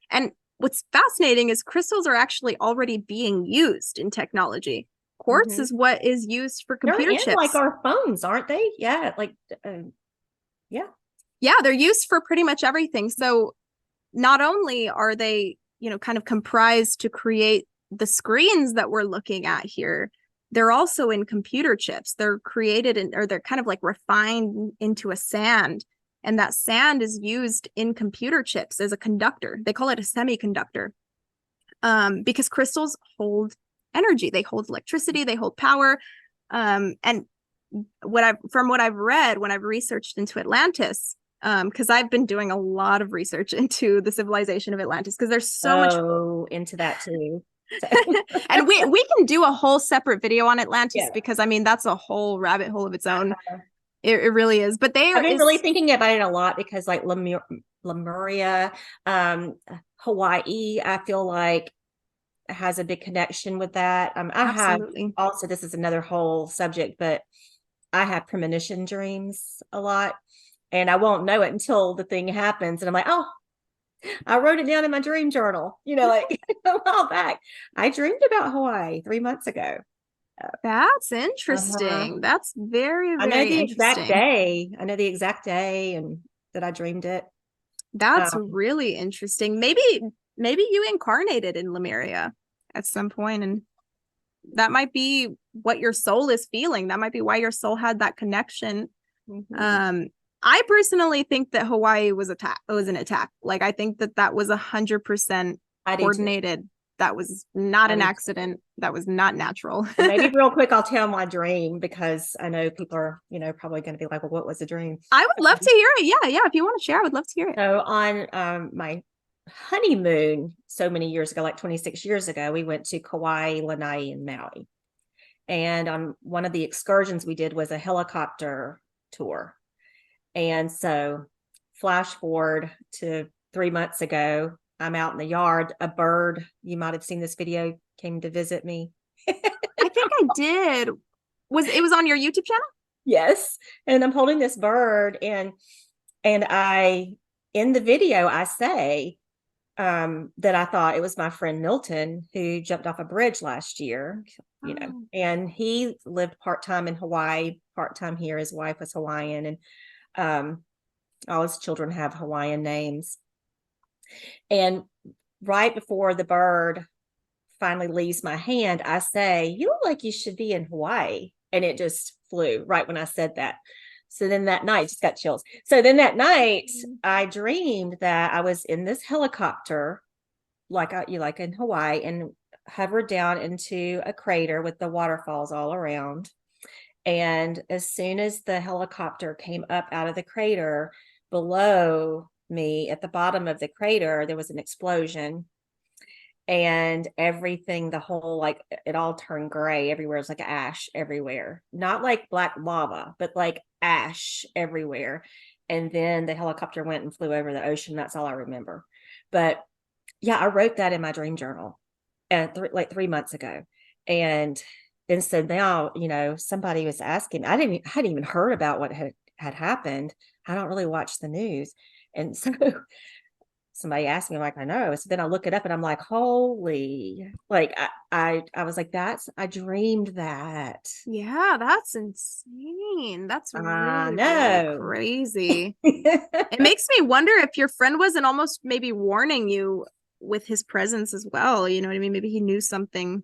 And what's fascinating is crystals are actually already being used in technology. Quartz is what is used for computer chips. Like our phones, aren't they? Yeah, like yeah, they're used for pretty much everything. So not only are they, kind of comprised to create the screens that we're looking at here, they're also in computer chips. They're created or they're kind of like refined into a sand. And that sand is used in computer chips as a conductor. They call it a semiconductor, because crystals hold energy. They hold electricity, they hold power. And from what I've read when I've researched into Atlantis, because I've been doing a lot of research into the civilization of Atlantis, because there's so much into that too. And we can do a whole separate video on Atlantis, Yeah. because I mean that's a whole rabbit hole of its own. It really is. But I've been really thinking about it a lot, because like Lemuria, Hawaii, I feel like has a big connection with that. I Absolutely. have also, this is another whole subject, but I have premonition dreams a lot, and I won't know it until the thing happens, and I'm like, oh, I wrote it down in my dream journal, like a while back. I dreamed about Hawaii 3 months ago. That's interesting. That's very, very I know the exact interesting. day. I know the exact day and that I dreamed it. That's really interesting. Maybe you incarnated in Lemuria at some point, and that might be what your soul is feeling. That might be why your soul had that connection. I personally think that Hawaii was an attack. Like, I think that was 100% coordinated. That was not an accident. That was not natural. Maybe real quick, I'll tell my dream, because I know people are, probably going to be like, well, what was the dream? I would love to hear it. Yeah. If you want to share, I would love to hear it. So on my honeymoon so many years ago, like 26 years ago, we went to Kauai, Lanai, and Maui. And on one of the excursions we did was a helicopter tour. And so flash forward to 3 months ago, I'm out in the yard. A bird, you might have seen this video, came to visit me. I think I did. It was on your YouTube channel? Yes. And I'm holding this bird, and I, in the video, I say that I thought it was my friend Milton, who jumped off a bridge last year, and he lived part-time in Hawaii, part-time here. His wife was Hawaiian, and all his children have Hawaiian names. And right before the bird finally leaves my hand, I say, you look like you should be in Hawaii. And it just flew right when I said that. So then that night, just got chills. So then that night, I dreamed that I was in this helicopter, like in Hawaii, and hovered down into a crater with the waterfalls all around. And as soon as the helicopter came up out of the crater, below me at the bottom of the crater, there was an explosion, and everything, it all turned gray everywhere. It was like ash everywhere, not like black lava, but like ash everywhere. And then the helicopter went and flew over the ocean. That's all I remember. But yeah, I wrote that in my dream journal like 3 months ago. And so now, somebody was asking, I hadn't even heard about what had happened. I don't really watch the news. And so somebody asked me, I'm like, I know. So then I look it up, and I'm like, holy, like I was like, I dreamed that. Yeah, that's insane. That's really crazy. It makes me wonder if your friend wasn't almost maybe warning you with his presence as well. You know what I mean? Maybe he knew something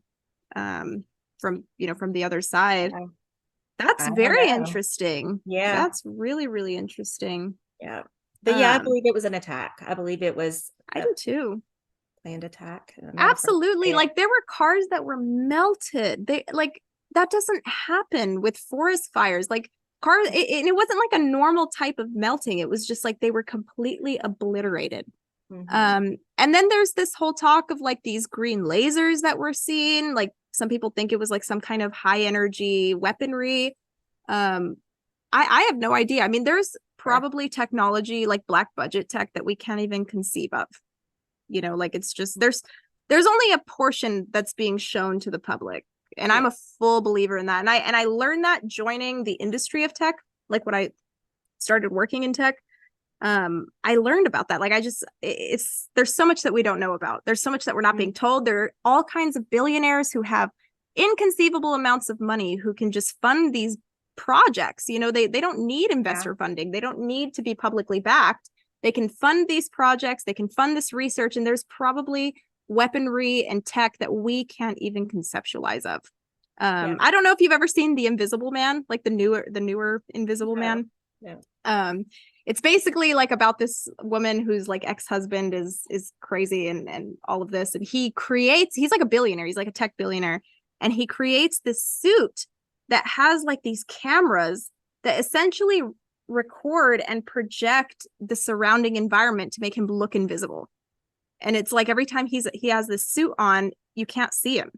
from the other side. That's very interesting. Yeah. That's really, really interesting. Yeah. But yeah, I believe it was an attack. I believe it was. I do too. Planned attack. Absolutely. Like, there were cars that were melted. That doesn't happen with forest fires. Like, cars, it wasn't like a normal type of melting. It was just like they were completely obliterated. And then there's this whole talk of like these green lasers that we're seeing. Like, some people think it was like some kind of high energy weaponry. I have no idea. I mean, there's probably technology like black budget tech that we can't even conceive of. Like, it's just there's only a portion that's being shown to the public, and I'm a full believer in that. And I learned that joining the industry of tech. Like, when I started working in tech, I learned about that. Like, there's so much that we don't know about. There's so much that we're not being told. There are all kinds of billionaires who have inconceivable amounts of money who can just fund these projects. They don't need investor funding. They don't need to be publicly backed. They can fund these projects. They can fund this research. And there's probably weaponry and tech that we can't even conceptualize of. I don't know if you've ever seen The Invisible Man, like the newer Invisible Man. It's basically like about this woman whose like ex-husband is crazy and all of this, and he's like a billionaire, he's like a tech billionaire, and he creates this suit that has like these cameras that essentially record and project the surrounding environment to make him look invisible. And it's like every time he has this suit on, you can't see him.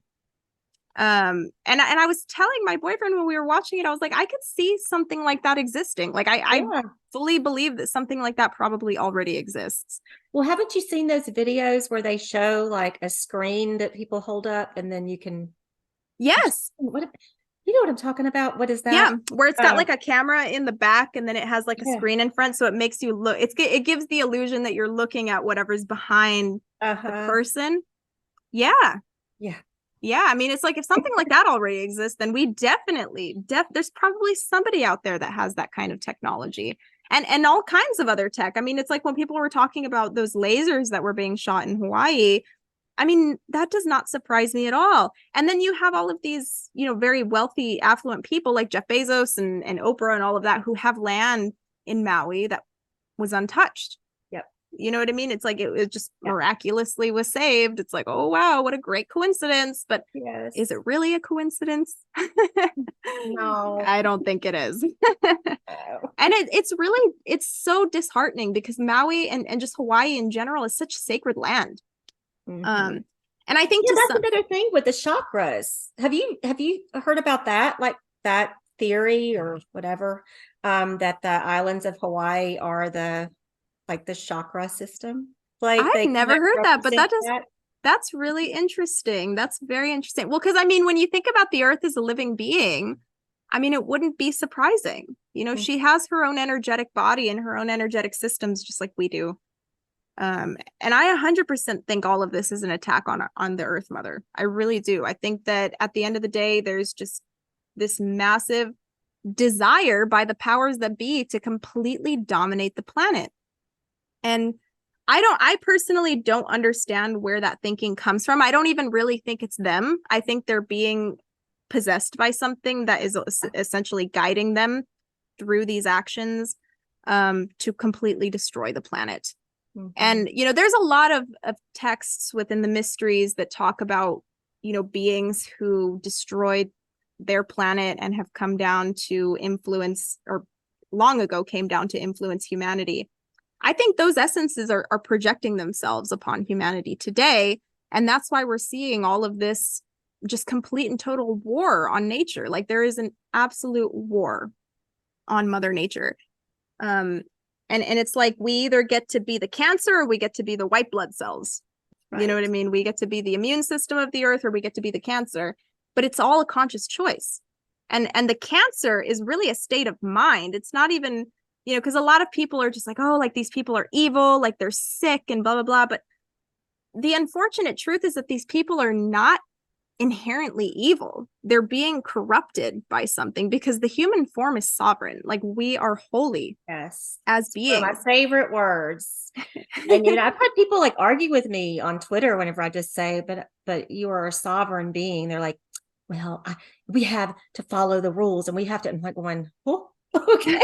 And I was telling my boyfriend when we were watching it, I was like, I could see something like that existing. Like I fully believe that something like that probably already exists. Well, haven't you seen those videos where they show like a screen that people hold up and then you can? Yes. What? You know what I'm talking about? What is that? Yeah, where it's got like a camera in the back and then it has like a screen in front, so it makes you look. It gives the illusion that you're looking at whatever's behind the person. Yeah. I mean, it's like if something like that already exists, then we there's probably somebody out there that has that kind of technology and all kinds of other tech. I mean, it's like when people were talking about those lasers that were being shot in Hawaii. I mean, that does not surprise me at all. And then you have all of these, very wealthy, affluent people like Jeff Bezos and Oprah and all of that who have land in Maui that was untouched. Yep. You know what I mean? It's like it just miraculously was saved. It's like, oh, wow, what a great coincidence. But is it really a coincidence? No, I don't think it is. And it's so disheartening because Maui and just Hawaii in general is such sacred land. Mm-hmm. And I think that's another thing with the chakras. Have you heard about that? Like that theory or whatever, that the islands of Hawaii are the chakra system. Like I've never heard that, but that's really interesting. That's very interesting. Well, because I mean, when you think about the earth as a living being, I mean, it wouldn't be surprising. She has her own energetic body and her own energetic systems, just like we do. And I 100% think all of this is an attack on the Earth Mother. I really do. I think that at the end of the day, there's just this massive desire by the powers that be to completely dominate the planet. And I personally don't understand where that thinking comes from. I don't even really think it's them. I think they're being possessed by something that is essentially guiding them through these actions, to completely destroy the planet. Mm-hmm. And, there's a lot of texts within the mysteries that talk about, beings who destroyed their planet and have come down to influence, or long ago came down to influence humanity. I think those essences are projecting themselves upon humanity today. And that's why we're seeing all of this just complete and total war on nature. Like there is an absolute war on Mother Nature. And it's like we either get to be the cancer or we get to be the white blood cells. Right. You know what I mean? We get to be the immune system of the earth or we get to be the cancer, but it's all a conscious choice. And the cancer is really a state of mind. It's not even, because a lot of people are just like, oh, like these people are evil, like they're sick and blah, blah, blah. But the unfortunate truth is that these people are not inherently evil. They're being corrupted by something because the human form is sovereign. Like we are holy as beings. One of my favorite words. And I've had people like argue with me on Twitter whenever I just say, but you are a sovereign being. They're like, well, we have to follow the rules and we have to. I'm like going, oh, okay.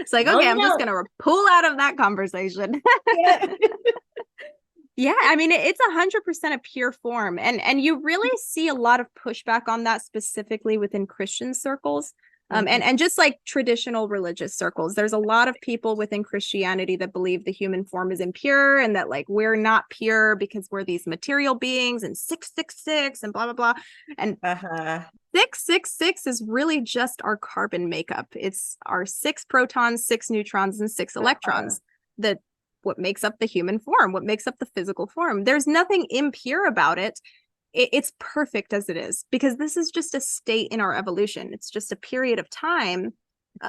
It's like, okay, I'm just gonna pull out of that conversation. Yeah, I mean, it's 100% a pure form. And you really see a lot of pushback on that specifically within Christian circles. And just like traditional religious circles, there's a lot of people within Christianity that believe the human form is impure and that like we're not pure because we're these material beings and 666 and blah, blah, blah. And 666 is really just our carbon makeup. It's our 6 protons, 6 neutrons, and 6 electrons. What makes up the human form, what makes up the physical form. There's nothing impure about it. It's perfect as it is, because this is just a state in our evolution. It's just a period of time,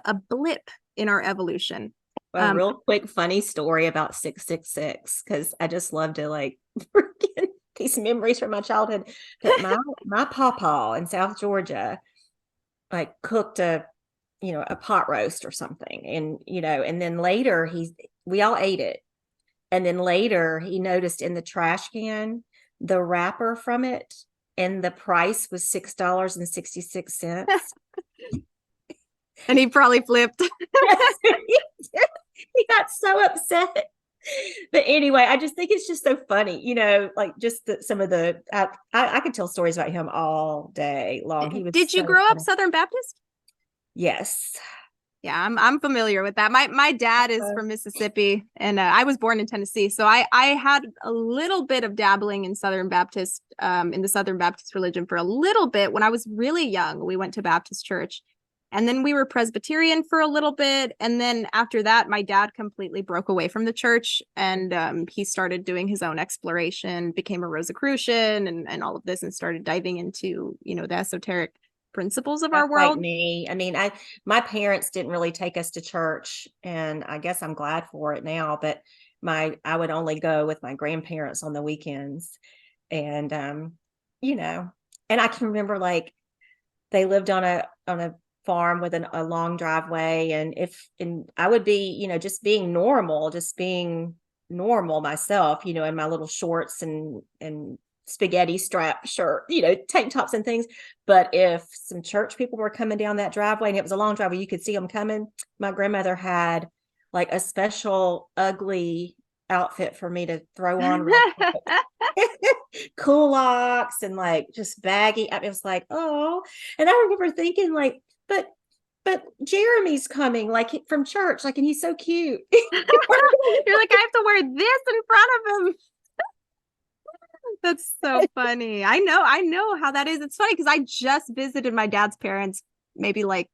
a blip in our evolution. Well, real quick, funny story about 666, because I just love to like these memories from my childhood. That my pawpaw in South Georgia, like cooked a pot roast or something, and and then later we all ate it, And then later he noticed in the trash can the wrapper from it, and the price was $6.66. And he probably flipped. Yes, he did. He got so upset. But anyway, I just think it's just so funny, like just some of the I could tell stories about him all day long. He was Did you so grow up funny. Southern Baptist? Yes. Yeah, I'm familiar with that. My dad is from Mississippi, and I was born in Tennessee, so I had a little bit of dabbling in Southern Baptist, in the Southern Baptist religion for a little bit when I was really young. We went to Baptist church, and then we were Presbyterian for a little bit, and then after that, my dad completely broke away from the church, and he started doing his own exploration, became a Rosicrucian, and all of this, and started diving into the esoteric principles of our That's like world. me. I mean, my parents didn't really take us to church, and I guess I'm glad for it now, but I would only go with my grandparents on the weekends. And and I can remember like they lived on a farm with a long driveway, and I would be, just being normal myself, in my little shorts and spaghetti strap shirt, tank tops and things. But if some church people were coming down that driveway and it was a long driveway, you could see them coming. My grandmother had like a special ugly outfit for me to throw on real quick. Cool locks and like just baggy. It was like, oh. And I remember thinking like, but Jeremy's coming like from church, like, and he's so cute. You're like, I have to wear this in front of him. That's so funny. I know how that is. It's funny because I just visited my dad's parents maybe like,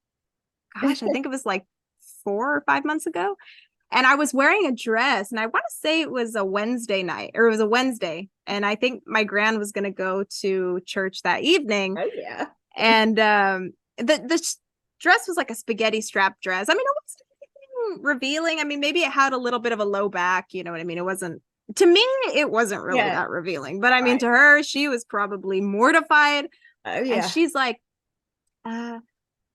gosh, I think it was like 4 or 5 months ago. And I was wearing a dress, and I want to say it was a Wednesday night, or it was a Wednesday. And I think my gran was going to go to church that evening. Oh yeah. And the dress was like a spaghetti strap dress. I mean, it wasn't revealing. I mean, maybe it had a little bit of a low back, you know what I mean? It wasn't, to me, it wasn't really that revealing. But I mean, to her, she was probably mortified. Oh yeah. And she's like,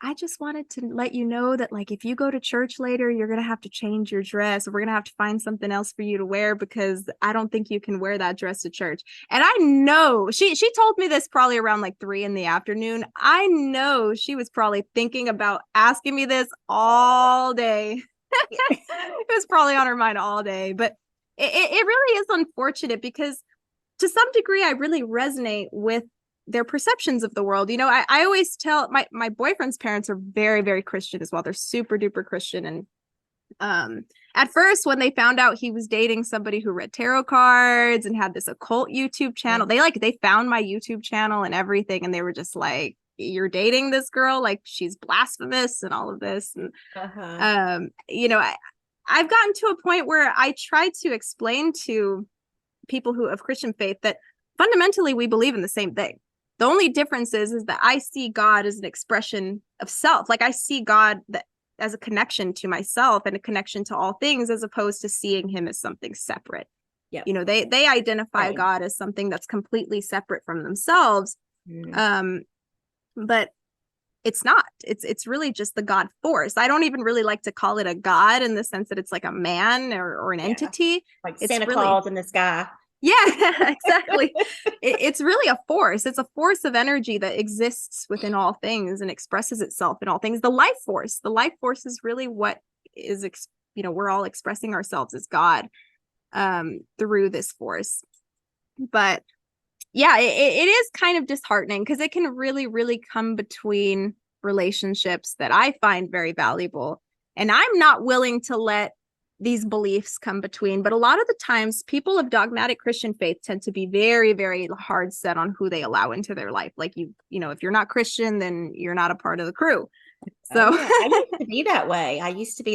I just wanted to let you know that, like, if you go to church later, you're going to have to change your dress, or we're going to have to find something else for you to wear, because I don't think you can wear that dress to church. And I know she told me this probably around like 3 PM. I know she was probably thinking about asking me this all day. It was probably on her mind all day, but it really is unfortunate because to some degree, I really resonate with their perceptions of the world. I always tell my boyfriend's parents are very, very Christian as well. They're super duper Christian. And at first, when they found out he was dating somebody who read tarot cards and had this occult YouTube channel, they found my YouTube channel and everything, and they were just like, you're dating this girl, like she's blasphemous and all of this. And I've gotten to a point where I try to explain to people who have Christian faith that fundamentally we believe in the same thing. The only difference is that I see God as an expression of self. Like I see God as a connection to myself and a connection to all things, as opposed to seeing him as something separate. Yeah. They identify God as something that's completely separate from themselves. But it's not. It's really just the God force. I don't even really like to call it a God in the sense that it's like a man or an entity. Like it's Santa Claus in the sky. Yeah, exactly. It's really a force. It's a force of energy that exists within all things and expresses itself in all things. The life force is really what is, we're all expressing ourselves as God through this force. But yeah, it is kind of disheartening because it can really, really come between relationships that I find very valuable. And I'm not willing to let these beliefs come between. But a lot of the times, people of dogmatic Christian faith tend to be very, very hard set on who they allow into their life. Like, if you're not Christian, then you're not a part of the crew. So I used to be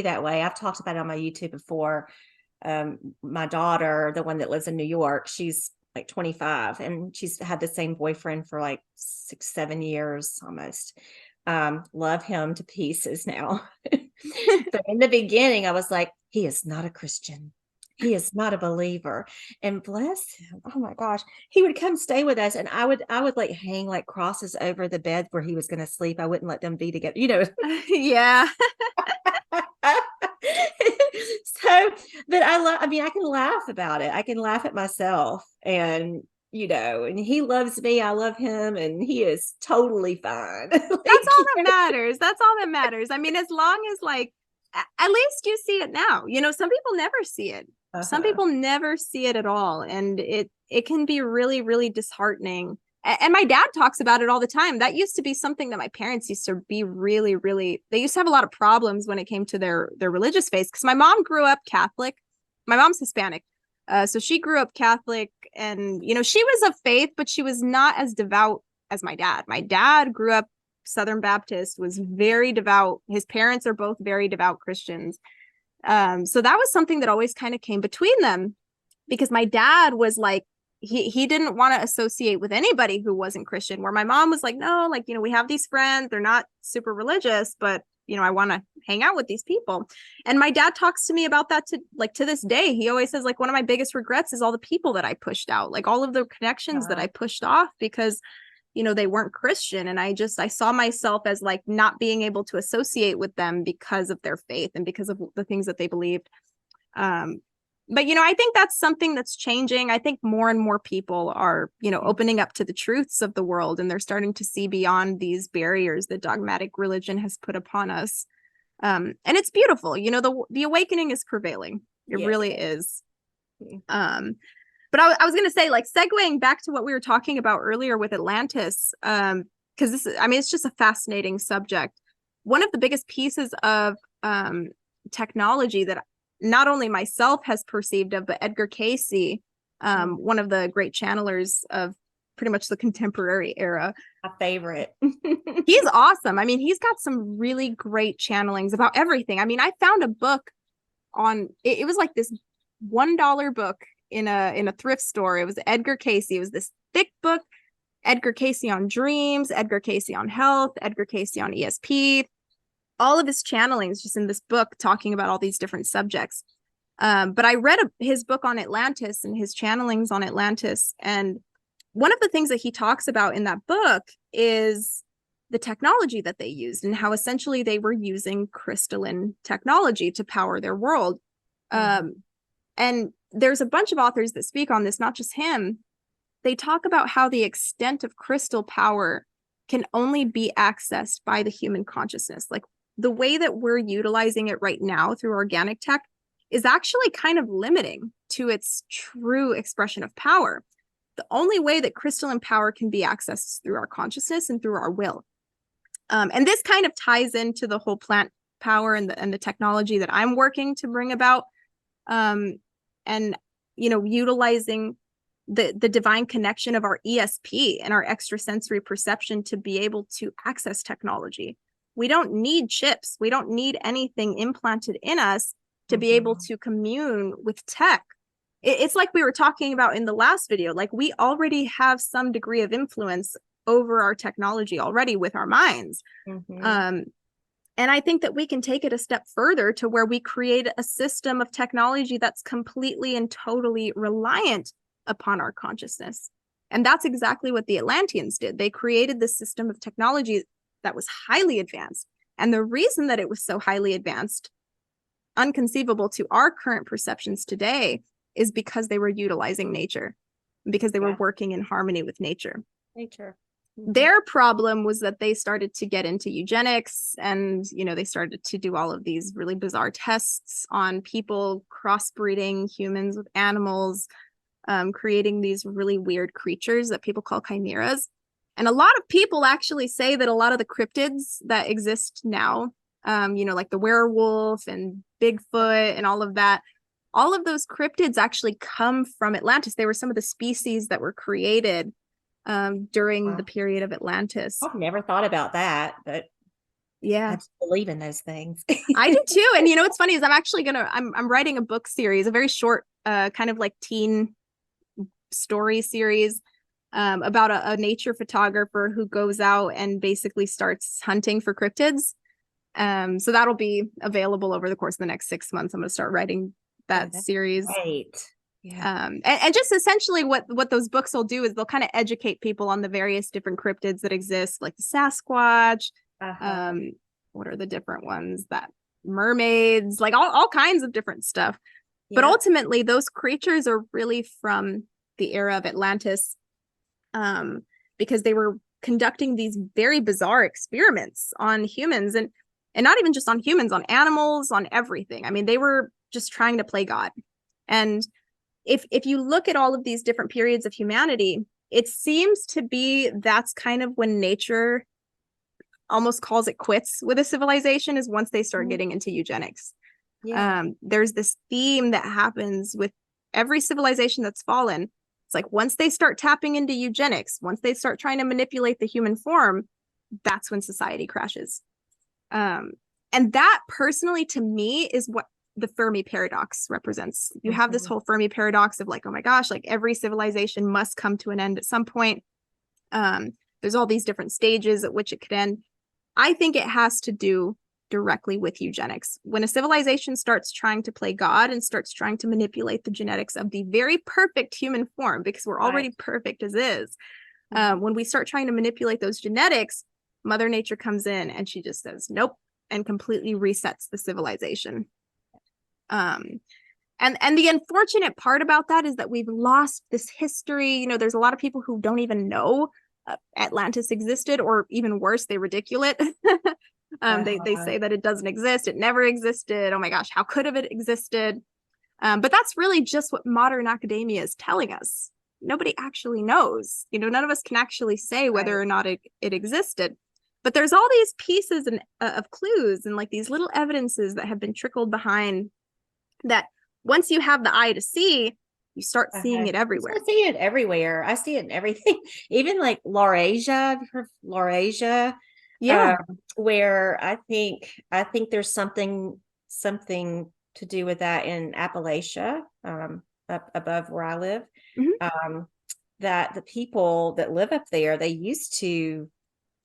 that way. I've talked about it on my YouTube before. My daughter, the one that lives in New York, she's like 25, and she's had the same boyfriend for like 6-7 years almost. Love him to pieces now. But in the beginning, I was like, he is not a Christian. He is not a believer. And bless him. Oh my gosh. He would come stay with us, and I would like hang like crosses over the bed where he was going to sleep. I wouldn't let them be together, Yeah. So, but I mean, I can laugh about it. I can laugh at myself, and and he loves me. I love him, and he is totally fine. That's all that matters. That's all that matters. I mean, as long as like, at least you see it now. Some people never see it. Some people never see it at all. And it can be really, really disheartening. And my dad talks about it all the time. That used to be something that my parents used to be really, really, they used to have a lot of problems when it came to their religious faith. Because my mom grew up Catholic. My mom's Hispanic. So she grew up Catholic, and, she was of faith, but she was not as devout as my dad. My dad grew up Southern Baptist, was very devout. His parents are both very devout Christians. So that was something that always kind of came between them, because my dad was like, he didn't want to associate with anybody who wasn't Christian, where my mom was like, no, like, we have these friends, they're not super religious, but I want to hang out with these people. And my dad talks to me about that to this day. He always says, like, one of my biggest regrets is all the people that I pushed out, like all of the connections that I pushed off because, they weren't Christian. And I saw myself as like not being able to associate with them because of their faith and because of the things that they believed. But, I think that's something that's changing. I think more and more people are, opening up to the truths of the world, and they're starting to see beyond these barriers that dogmatic religion has put upon us. And it's beautiful. The awakening is prevailing. It really is. But I was going to say, like, segueing back to what we were talking about earlier with Atlantis, because it's just a fascinating subject. One of the biggest pieces of technology that not only myself has perceived of, but Edgar Cayce, one of the great channelers of pretty much the contemporary era. My favorite. He's awesome. I mean, he's got some really great channelings about everything. I mean, I found a book on, it was like this $1 book in a thrift store. It was Edgar Cayce. It was this thick book, Edgar Cayce on dreams, Edgar Cayce on health, Edgar Cayce on ESP, all of his channelings just in this book talking about all these different subjects. But I read his book on Atlantis and his channelings on Atlantis. And one of the things that he talks about in that book is the technology that they used and how essentially they were using crystalline technology to power their world. And there's a bunch of authors that speak on this, not just him. They talk about how the extent of crystal power can only be accessed by the human consciousness. Like, the way that we're utilizing it right now through organic tech is actually kind of limiting to its true expression of power. The only way that crystalline power can be accessed is through our consciousness and through our will. And this kind of ties into the whole plant power and the technology that I'm working to bring about. And, utilizing the divine connection of our ESP and our extrasensory perception to be able to access technology. We don't need chips. We don't need anything implanted in us to be able to commune with tech. It's like we were talking about in the last video, like we already have some degree of influence over our technology already with our minds. And I think that we can take it a step further to where we create a system of technology that's completely and totally reliant upon our consciousness. And that's exactly what the Atlanteans did. They created this system of technology that was highly advanced. And the reason that it was so highly advanced, unconceivable to our current perceptions today, is because they were utilizing nature, because they were working in harmony with nature. Their problem was that they started to get into eugenics, and they started to do all of these really bizarre tests on people, crossbreeding humans with animals, creating these really weird creatures that people call chimeras. And a lot of people actually say that a lot of the cryptids that exist now, like the werewolf and Bigfoot and all of that, all of those cryptids actually come from Atlantis. They were some of the species that were created during the period of Atlantis. I've never thought about that, but yeah, I just believe in those things. I do too. And what's funny is I'm writing a book series, a very short kind of like teen story series about a nature photographer who goes out and basically starts hunting for cryptids. So that'll be available over the course of the next 6 months. I'm going to start writing that series. Great. Yeah. And just essentially what those books will do is they'll kind of educate people on the various different cryptids that exist, like the Sasquatch. What are the different ones that mermaids, like all kinds of different stuff. But Yeah. ultimately, those creatures are really from the era of Atlantis, because they were conducting these very bizarre experiments on humans, and not even just on humans, on animals, on everything. I mean, they were just trying to play God. And if you look at all of these different periods of humanity, it seems to be that's kind of when nature almost calls it quits with a civilization, is once they start getting into eugenics. Yeah. There's this theme that happens with every civilization that's fallen. It's like once they start tapping into eugenics, once they start trying to manipulate the human form, that's when society crashes. And that personally, to me, is what the Fermi paradox represents. You have this whole Fermi paradox of like, oh my gosh, like every civilization must come to an end at some point. There's all these different stages at which it could end. I think it has to do directly with eugenics. When a civilization starts trying to play God and starts trying to manipulate the genetics of the very perfect human form, because we're already perfect as is, when we start trying to manipulate those genetics, Mother Nature comes in and she just says, nope, and completely resets the civilization. And the unfortunate part about that is that we've lost this history. You know, there's a lot of people who don't even know Atlantis existed, or even worse, they ridicule it. They say that it doesn't exist. It never existed. Oh my gosh, how could have it existed? But that's really just what modern academia is telling us. Nobody actually knows. You know, none of us can actually say whether or not it existed. But there's all these pieces of clues and like these little evidences that have been trickled behind, that once you have the eye to see, you start seeing it everywhere. I see it everywhere. I see it in everything. Even like Laurasia, have you heard of Laurasia? Yeah. Where I think there's something to do with that in Appalachia, up above where I live. That the people that live up there, they used to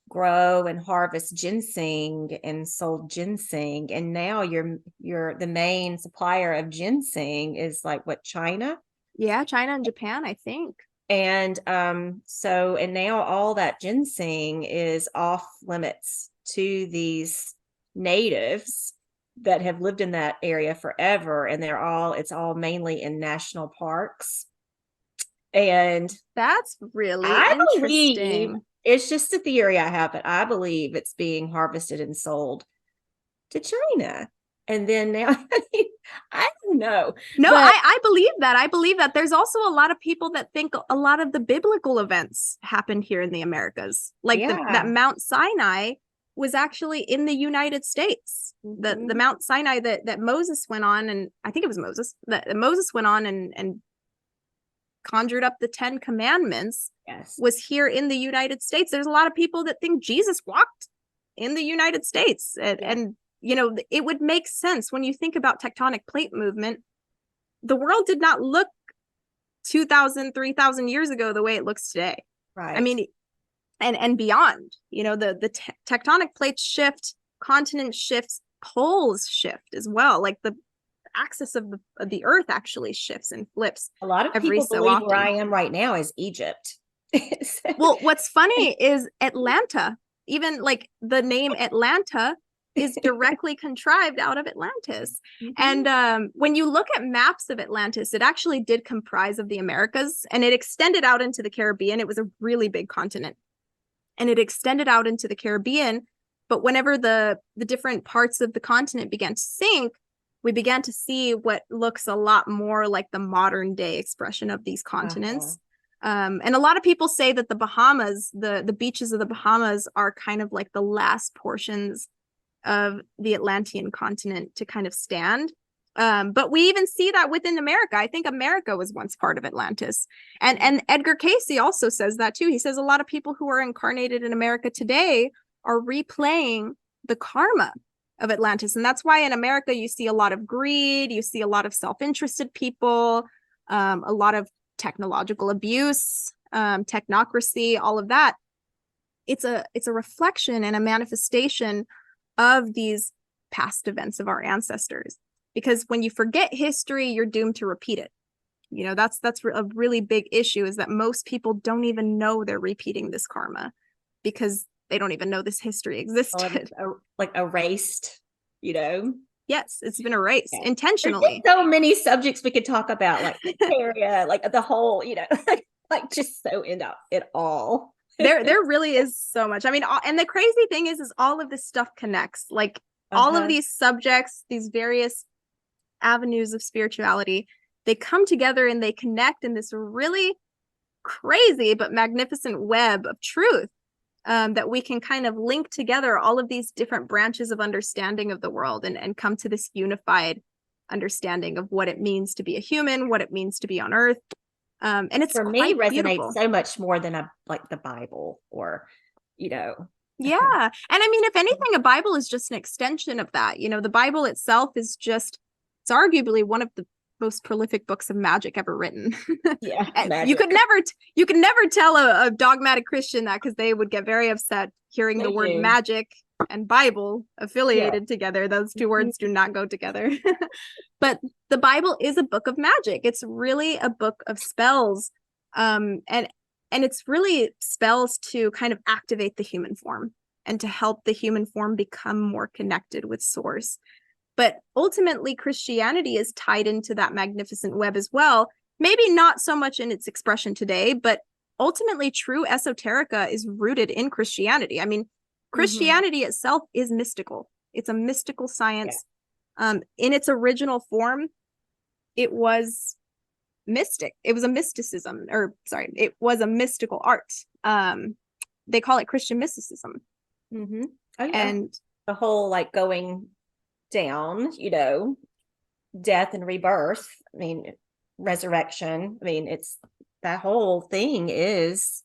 grow and harvest ginseng and sold ginseng, and now you're the main supplier of ginseng is like what, China? Yeah, China and Japan, I think. And and now all that ginseng is off limits to these natives that have lived in that area forever, and it's all mainly in national parks. And that's really interesting. It's just a theory I have, but I believe it's being harvested and sold to China. And then now, I don't know. No, I believe that. I believe that. There's also a lot of people that think a lot of the biblical events happened here in the Americas. Like that Mount Sinai was actually in the United States. The Mount Sinai that Moses went on, and I think it was Moses, that Moses went on and conjured up the 10 commandments, was here in the United States. There's a lot of people that think Jesus walked in the United States. And you know, it would make sense when you think about tectonic plate movement. The world did not look 2,000, 3,000 years ago the way it looks today. Right. I mean, and beyond, you know, the tectonic plates shift, continent shifts, poles shift as well. Like the axis of the earth actually shifts and flips. A lot of people believe where I am right now is Egypt. Well, what's funny is Atlanta, even like the name Atlanta is directly contrived out of Atlantis. And when you look at maps of Atlantis, it actually did comprise of the Americas, and it extended out into the Caribbean. It was a really big continent, and it extended out into the Caribbean. But whenever the different parts of the continent began to sink, we began to see what looks a lot more like the modern day expression of these continents. And a lot of people say that the Bahamas, the beaches of the Bahamas, are kind of like the last portions of the Atlantean continent to kind of stand. But we even see that within America. I think America was once part of Atlantis. And Edgar Cayce also says that too. He says a lot of people who are incarnated in America today are replaying the karma of Atlantis. And that's why in America you see a lot of greed, you see a lot of self-interested people, a lot of technological abuse, technocracy, all of that. It's a reflection and a manifestation of these past events of our ancestors. Because when you forget history, you're doomed to repeat it. You know, that's a really big issue, is that most people don't even know they're repeating this karma because they don't even know this history existed. Like erased, you know? Yes, it's been erased Yeah. intentionally. There's so many subjects we could talk about, like area, like the whole, like just so end up it all. There really is so much. I mean, and the crazy thing is all of this stuff connects. Like all of these subjects, these various avenues of spirituality, they come together and they connect in this really crazy but magnificent web of truth, that we can kind of link together all of these different branches of understanding of the world, and come to this unified understanding of what it means to be a human, what it means to be on earth. And it's For me resonates beautiful. so much more than like the Bible or, Yeah. And I mean, if anything, a Bible is just an extension of that. The Bible itself is just, it's arguably one of the most prolific books of magic ever written. Yeah, you could never tell a dogmatic Christian that, because they would get very upset hearing the word magic and Bible affiliated together. Those two words do not go together. But the Bible is a book of magic. It's really a book of spells. And it's really spells to kind of activate the human form and to help the human form become more connected with source. But ultimately, Christianity is tied into that magnificent web as well. Maybe not so much in its expression today, but ultimately true esoterica is rooted in Christianity. I mean, Christianity itself is mystical. It's a mystical science. In its original form, it was mystic. It was a mysticism, it was a mystical art. They call it Christian mysticism. Oh, yeah. And the whole like going down, death and rebirth. I mean, resurrection. I mean, it's that whole thing is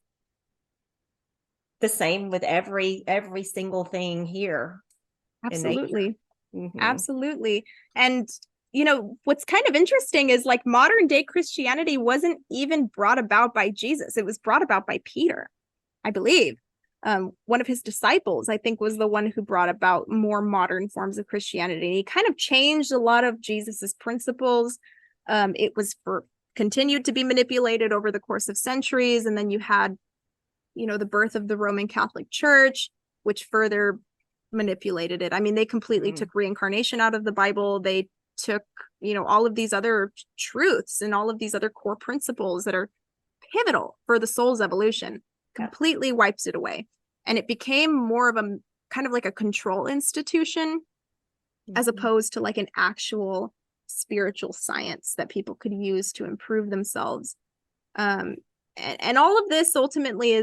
the same with every single thing here. Absolutely. Absolutely. And what's kind of interesting is like modern day Christianity wasn't even brought about by Jesus. It was brought about by Peter, I believe. One of his disciples, I think, was the one who brought about more modern forms of Christianity. He kind of changed a lot of Jesus's principles. It was continued to be manipulated over the course of centuries. And then you had, the birth of the Roman Catholic Church, which further manipulated it. I mean, they completely took reincarnation out of the Bible. They took, all of these other truths and all of these other core principles that are pivotal for the soul's evolution, completely wipes it away. And it became more of a kind of like a control institution, as opposed to like an actual spiritual science that people could use to improve themselves. And all of this ultimately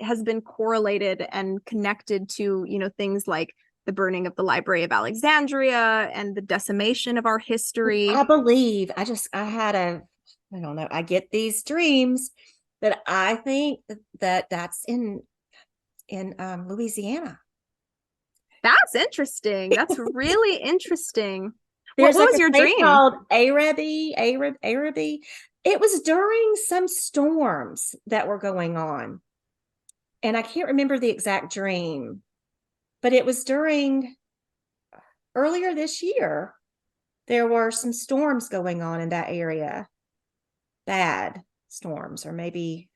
has been correlated and connected to, things like the burning of the Library of Alexandria and the decimation of our history. I believe I don't know, I get these dreams that I think that's in Louisiana. That's interesting. That's really interesting. There's what was your dream called Araby. It was during some storms that were going on, and I can't remember the exact dream, but it was earlier this year. There were some storms going on in that area, bad storms, or maybe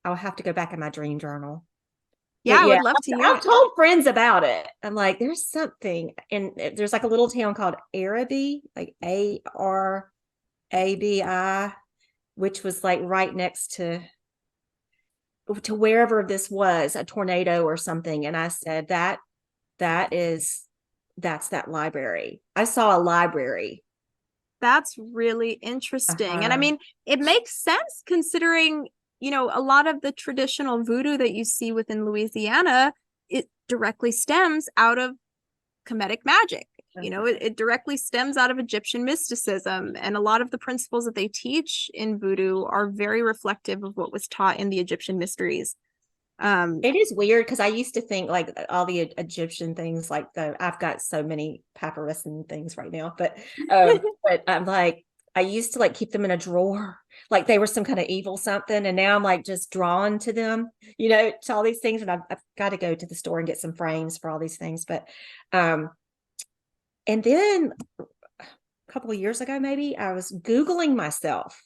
I'll have to go back in my dream journal. Yeah, I would love to hear I've told friends about it. I'm like, there's something, and there's like a little town called Araby, like Arabi, which was like right next to wherever this was, a tornado or something. And I said that's that library. I saw a library. That's really interesting. And I mean, it makes sense considering, a lot of the traditional voodoo that you see within Louisiana, it directly stems out of Kemetic magic. It directly stems out of Egyptian mysticism. And a lot of the principles that they teach in voodoo are very reflective of what was taught in the Egyptian mysteries. It is weird because I used to think like all the Egyptian things, like I've got so many papyrus and things right now, but I'm like, I used to like keep them in a drawer, like they were some kind of evil something. And now I'm like just drawn to them, to all these things. And I've got to go to the store and get some frames for all these things. But, and then a couple of years ago, maybe I was Googling myself.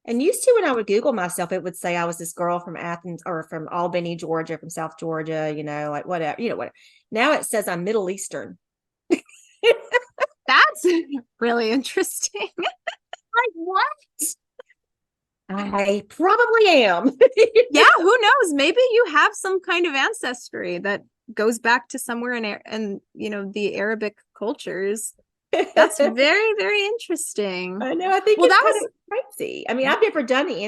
And used to, when I would Google myself, it would say I was this girl from Athens or from Albany, Georgia, from South Georgia, like whatever, whatever. Now it says I'm Middle Eastern. That's really interesting. Like, what? I probably am. Yeah, who knows? Maybe you have some kind of ancestry that goes back to somewhere in the Arabic cultures. That's very, very interesting. I know. I think Well, it's that kind was of crazy. I mean, I've never done the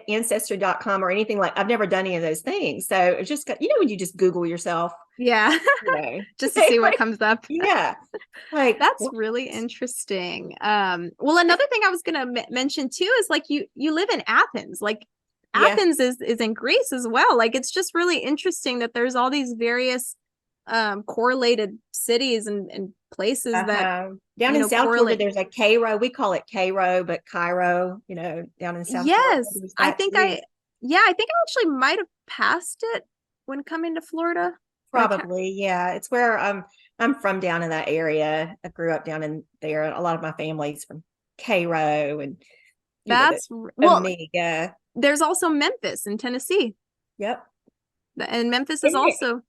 ancestry.com or anything like I've never done any of those things. So it's just, when you just Google yourself, yeah, you know, just to see what like, comes up. yeah, like That's what? really interesting. Well, another thing I was gonna mention too is like you live in Athens. Like Yeah. Athens is in Greece as well. Like it's just really interesting that there's all these various correlated cities and places that Down in South Florida, correlate. there's a Cairo. We call it Cairo, but Cairo, down in South Florida, Yes, there's I that think too. I think I actually might have passed it when coming to Florida, but I can't. Probably, yeah. It's where I'm from down in that area. I grew up down in there. A lot of my family's from Cairo and the Well, Omega. there's also Memphis in Tennessee, Yep. and Memphis is Isn't it, also.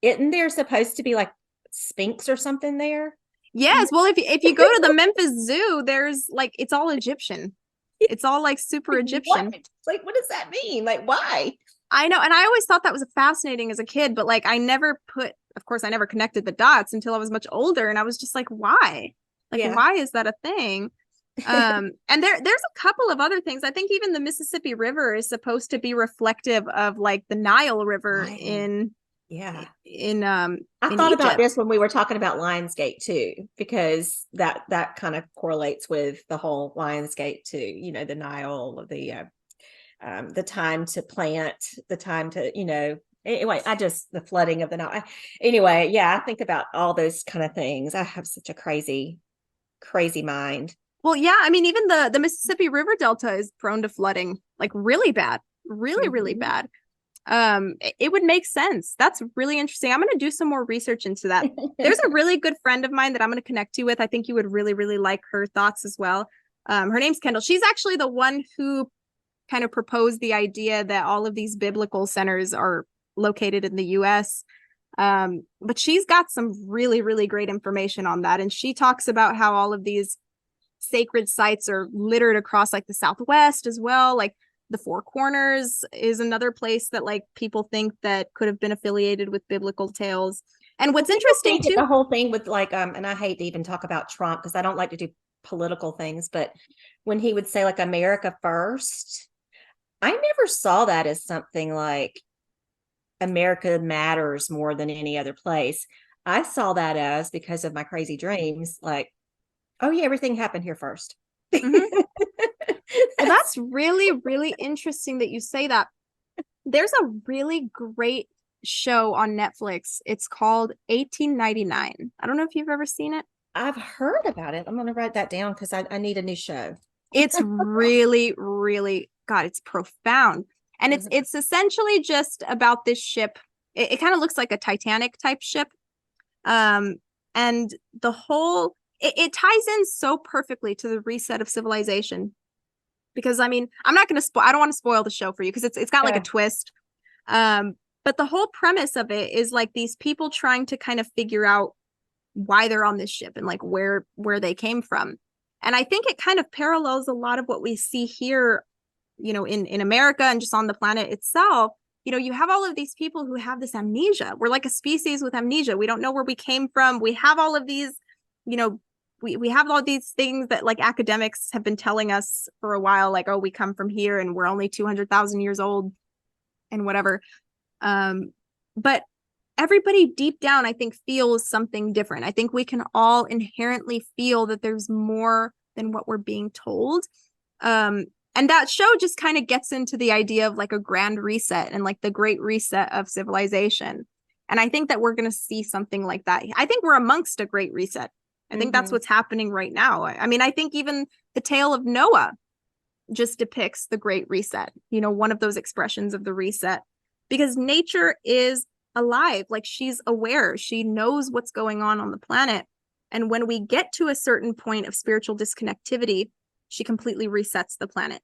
isn't there supposed to be like Sphinx or something there? Yes, well, if you go to the Memphis Zoo, there's like it's all Egyptian. It's all like super What? Egyptian. Like, what does that mean? Like, why? I know, and I always thought that was fascinating as a kid, but like I never of course, I never connected the dots until I was much older, and I was just like, why? Like, Yeah. why is that a thing? And there's a couple of other things. I think even the Mississippi River is supposed to be reflective of like the Nile River Yeah. in I in thought about Egypt. this when we were talking about Lionsgate too, because that kind of correlates with the whole Lionsgate too. The Nile, the time to plant, the time to Anyway, the flooding of the Nile. Anyway, yeah, I think about all those kind of things. I have such a crazy, crazy mind. Well, yeah, I mean, even the Mississippi River Delta is prone to flooding, like really bad, really, really Mhm. bad. It would make sense. That's really interesting. I'm going to do some more research into that. There's a really good friend of mine that I'm going to connect you with. I think you would really, really like her thoughts as well. Her name's Kendall. She's actually the one who kind of proposed the idea that all of these biblical centers are located in the US. But she's got some really, really great information on that. And she talks about how all of these sacred sites are littered across like the Southwest as well. Like the Four Corners is another place that like people think that could have been affiliated with biblical tales. And what's interesting too, the whole thing with like and I hate to even talk about Trump because I don't like to do political things, but when he would say like America first, I never saw that as something like America matters more than any other place. I saw that as, because of my crazy dreams, like, oh yeah, everything happened here 1st. mm-hmm. Well, that's really, really interesting that you say that. There's a really great show on Netflix. It's called 1899. I don't know if you've ever seen it. I've heard about it. I'm going to write that down because I need a new show. It's really, really, God, it's profound. And it's essentially just about this ship. It kind of looks like a Titanic type ship. And the whole, it ties in so perfectly to the reset of civilization. Because I mean, I'm not going to I don't want to spoil the show for you because it's got like a twist. But the whole premise of it is like these people trying to kind of figure out why they're on this ship and like where they came from. And I think it kind of parallels a lot of what we see here, in America and just on the planet itself. You have all of these people who have this amnesia. We're like a species with amnesia. We don't know where we came from. We have all of these, we have all these things that like academics have been telling us for a while, like, oh, we come from here and we're only 200,000 years old and whatever. But everybody deep down, I think, feels something different. I think we can all inherently feel that there's more than what we're being told. And that show just kind of gets into the idea of like a grand reset and like the great reset of civilization. And I think that we're going to see something like that. I think we're amongst a great reset. I think that's what's happening right now. I mean, I think even the tale of Noah just depicts the great reset, one of those expressions of the reset, because nature is alive. Like she's aware, she knows what's going on the planet. And when we get to a certain point of spiritual disconnectivity, she completely resets the planet.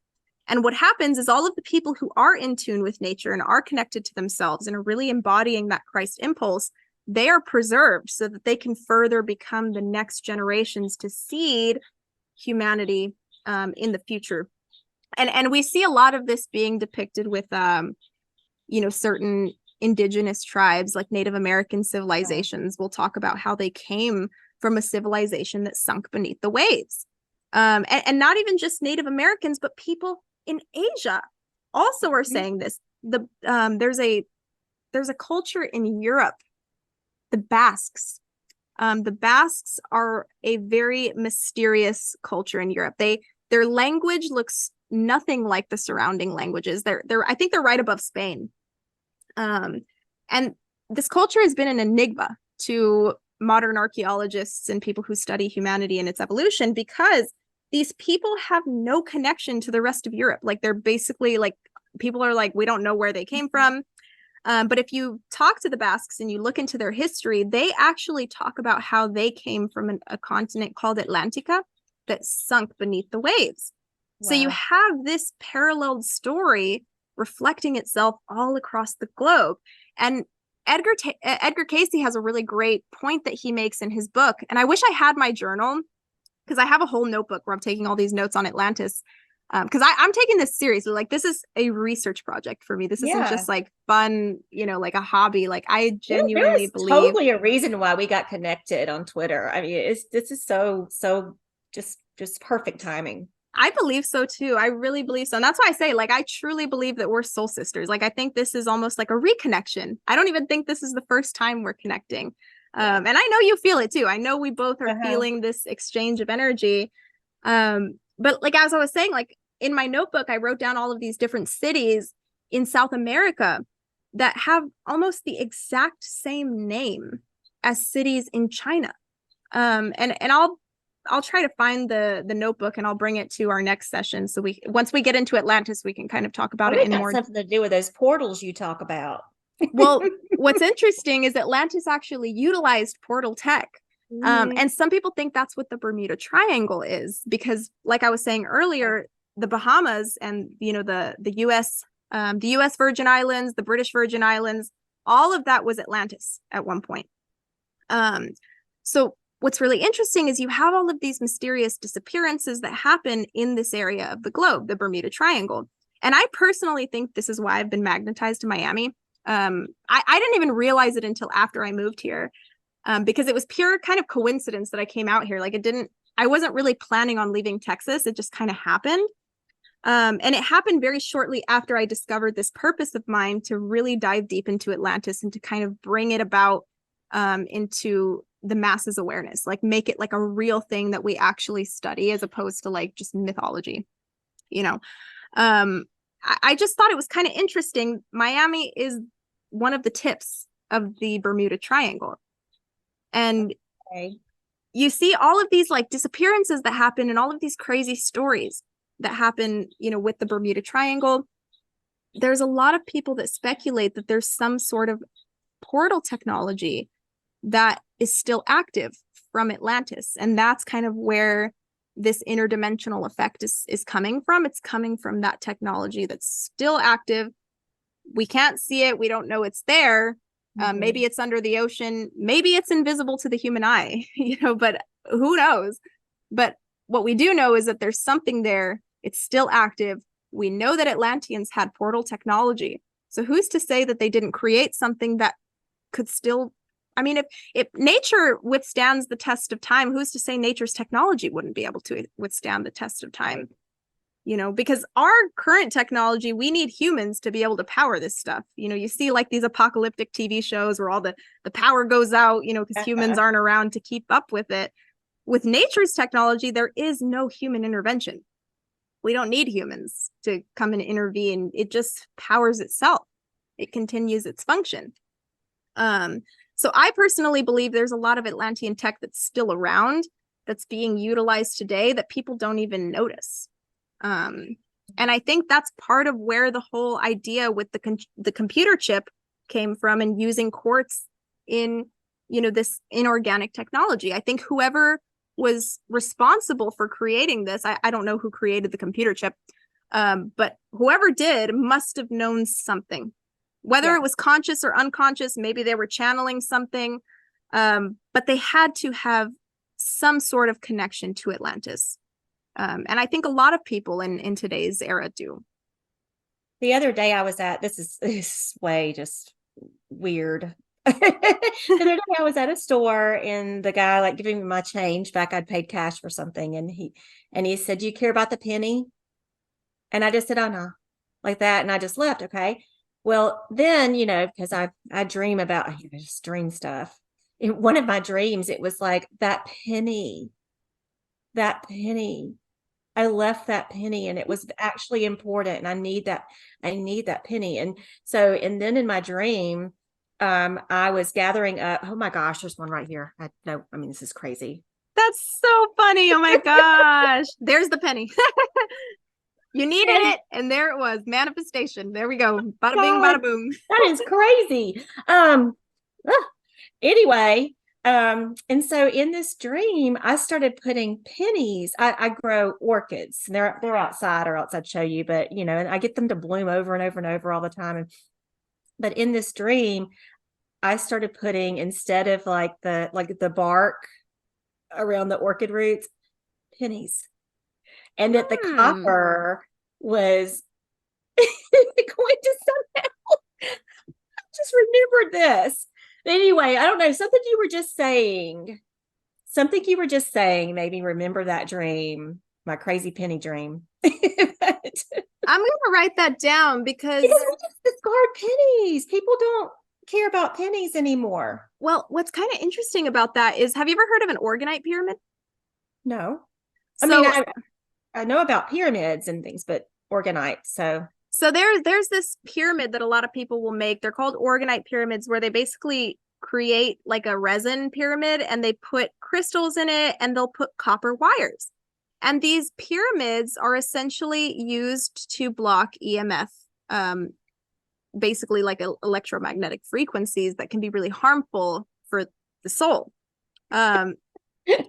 And what happens is all of the people who are in tune with nature and are connected to themselves and are really embodying that Christ impulse, they are preserved so that they can further become the next generations to seed humanity in the future. And we see a lot of this being depicted with certain indigenous tribes, like Native American civilizations. We'll talk about how they came from a civilization that sunk beneath the waves. And not even just Native Americans, but people in Asia also are saying this. There's a culture in Europe, the Basques. The Basques are a very mysterious culture in Europe. Their language looks nothing like the surrounding languages. I think they're right above Spain. And this culture has been an enigma to modern archaeologists and people who study humanity and its evolution, because these people have no connection to the rest of Europe. Like, they're basically like, people are like, we don't know where they came from. But if you talk to the Basques and you look into their history, they actually talk about how they came from a continent called Atlantica that sunk beneath the waves. Wow. So you have this paralleled story reflecting itself all across the globe. And Edgar Cayce has a really great point that he makes in his book. And I wish I had my journal, because I have a whole notebook where I'm taking all these notes on Atlantis. Because I'm taking this seriously. Like, this is a research project for me. This isn't just like fun, like a hobby. Like, I genuinely believe totally a reason why we got connected on Twitter. I mean, this is so just perfect timing. I believe so too. I really believe so. And that's why I say, like, I truly believe that we're soul sisters. Like, I think this is almost like a reconnection. I don't even think this is the first time we're connecting. And I know you feel it too. I know we both are feeling this exchange of energy. But like, as I was saying, like, in my notebook, I wrote down all of these different cities in South America that have almost the exact same name as cities in China. And I'll try to find the notebook, and I'll bring it to our next session. So once we get into Atlantis, we can kind of talk about it in more. Something to do with those portals you talk about. Well, what's interesting is Atlantis actually utilized portal tech. And some people think that's what the Bermuda Triangle is, because, like I was saying earlier, the Bahamas and the US Virgin Islands, the British Virgin Islands, all of that was Atlantis at one point. So what's really interesting is you have all of these mysterious disappearances that happen in this area of the globe, the Bermuda Triangle. And I personally think this is why I've been magnetized to Miami. I didn't even realize it until after I moved here, because it was pure kind of coincidence that I came out here. Like, I wasn't really planning on leaving Texas. It just kind of happened. And it happened very shortly after I discovered this purpose of mine to really dive deep into Atlantis and to kind of bring it about into the masses awareness, like make it like a real thing that we actually study, as opposed to like just mythology. I just thought it was kind of interesting. Miami is one of the tips of the Bermuda Triangle. And you see all of these like disappearances that happen and all of these crazy stories that happen, with the Bermuda Triangle. There's a lot of people that speculate that there's some sort of portal technology that is still active from Atlantis. And that's kind of where this interdimensional effect is coming from. It's coming from that technology that's still active. We can't see it. We don't know it's there. Maybe it's under the ocean. Maybe it's invisible to the human eye, but who knows? But what we do know is that there's something there. It's still active. We know that Atlanteans had portal technology. So who's to say that they didn't create something that could still, I mean, if nature withstands the test of time, who's to say nature's technology wouldn't be able to withstand the test of time? Because our current technology, we need humans to be able to power this stuff. You see like these apocalyptic TV shows where all the power goes out, because humans aren't around to keep up with it. With nature's technology, there is no human intervention. We don't need humans to come and intervene. It just powers itself. It continues its function. So I personally believe there's a lot of Atlantean tech that's still around, that's being utilized today that people don't even notice. And I think that's part of where the whole idea with the computer chip came from, and using quartz in, this inorganic technology. I think whoever was responsible for creating this, I don't know who created the computer chip, but whoever did must have known something. whether Yeah. it was conscious or unconscious, maybe they were channeling something, but they had to have some sort of connection to Atlantis. And I think a lot of people in today's era do. The other day I was at, this is way just weird. The other day I was at a store and the guy like giving me my change back. I'd paid cash for something and he said, "Do you care about the penny?" And I just said, "Oh no," like that. And I just left. Okay. Well, then, because I dream about, just dream stuff. In one of my dreams, it was like that penny. I left that penny and it was actually important. And I need that penny. And so, and then in my dream, I was gathering up, oh my gosh, there's one right here. This is crazy. That's so funny. Oh my gosh. There's the penny. You needed it, and there it was. Manifestation. There we go. Bada bing, bada boom. That is crazy. Anyway, and so in this dream, I started putting pennies. I grow orchids. And they're outside, or else I'd show you, but and I get them to bloom over and over and over all the time. But in this dream, I started putting, instead of like the bark around the orchid roots, pennies. And that the copper was going to somehow, I just remembered this. Anyway, I don't know, something you were just saying made me remember that dream, my crazy penny dream. I'm gonna write that down because we just discard pennies. People don't care about pennies anymore. Well, what's kind of interesting about that is, have you ever heard of an organite pyramid? No. So, I know about pyramids and things, but organite. So there's this pyramid that a lot of people will make. They're called organite pyramids, where they basically create like a resin pyramid and they put crystals in it and they'll put copper wires. And these pyramids are essentially used to block EMF, basically like electromagnetic frequencies that can be really harmful for the soul.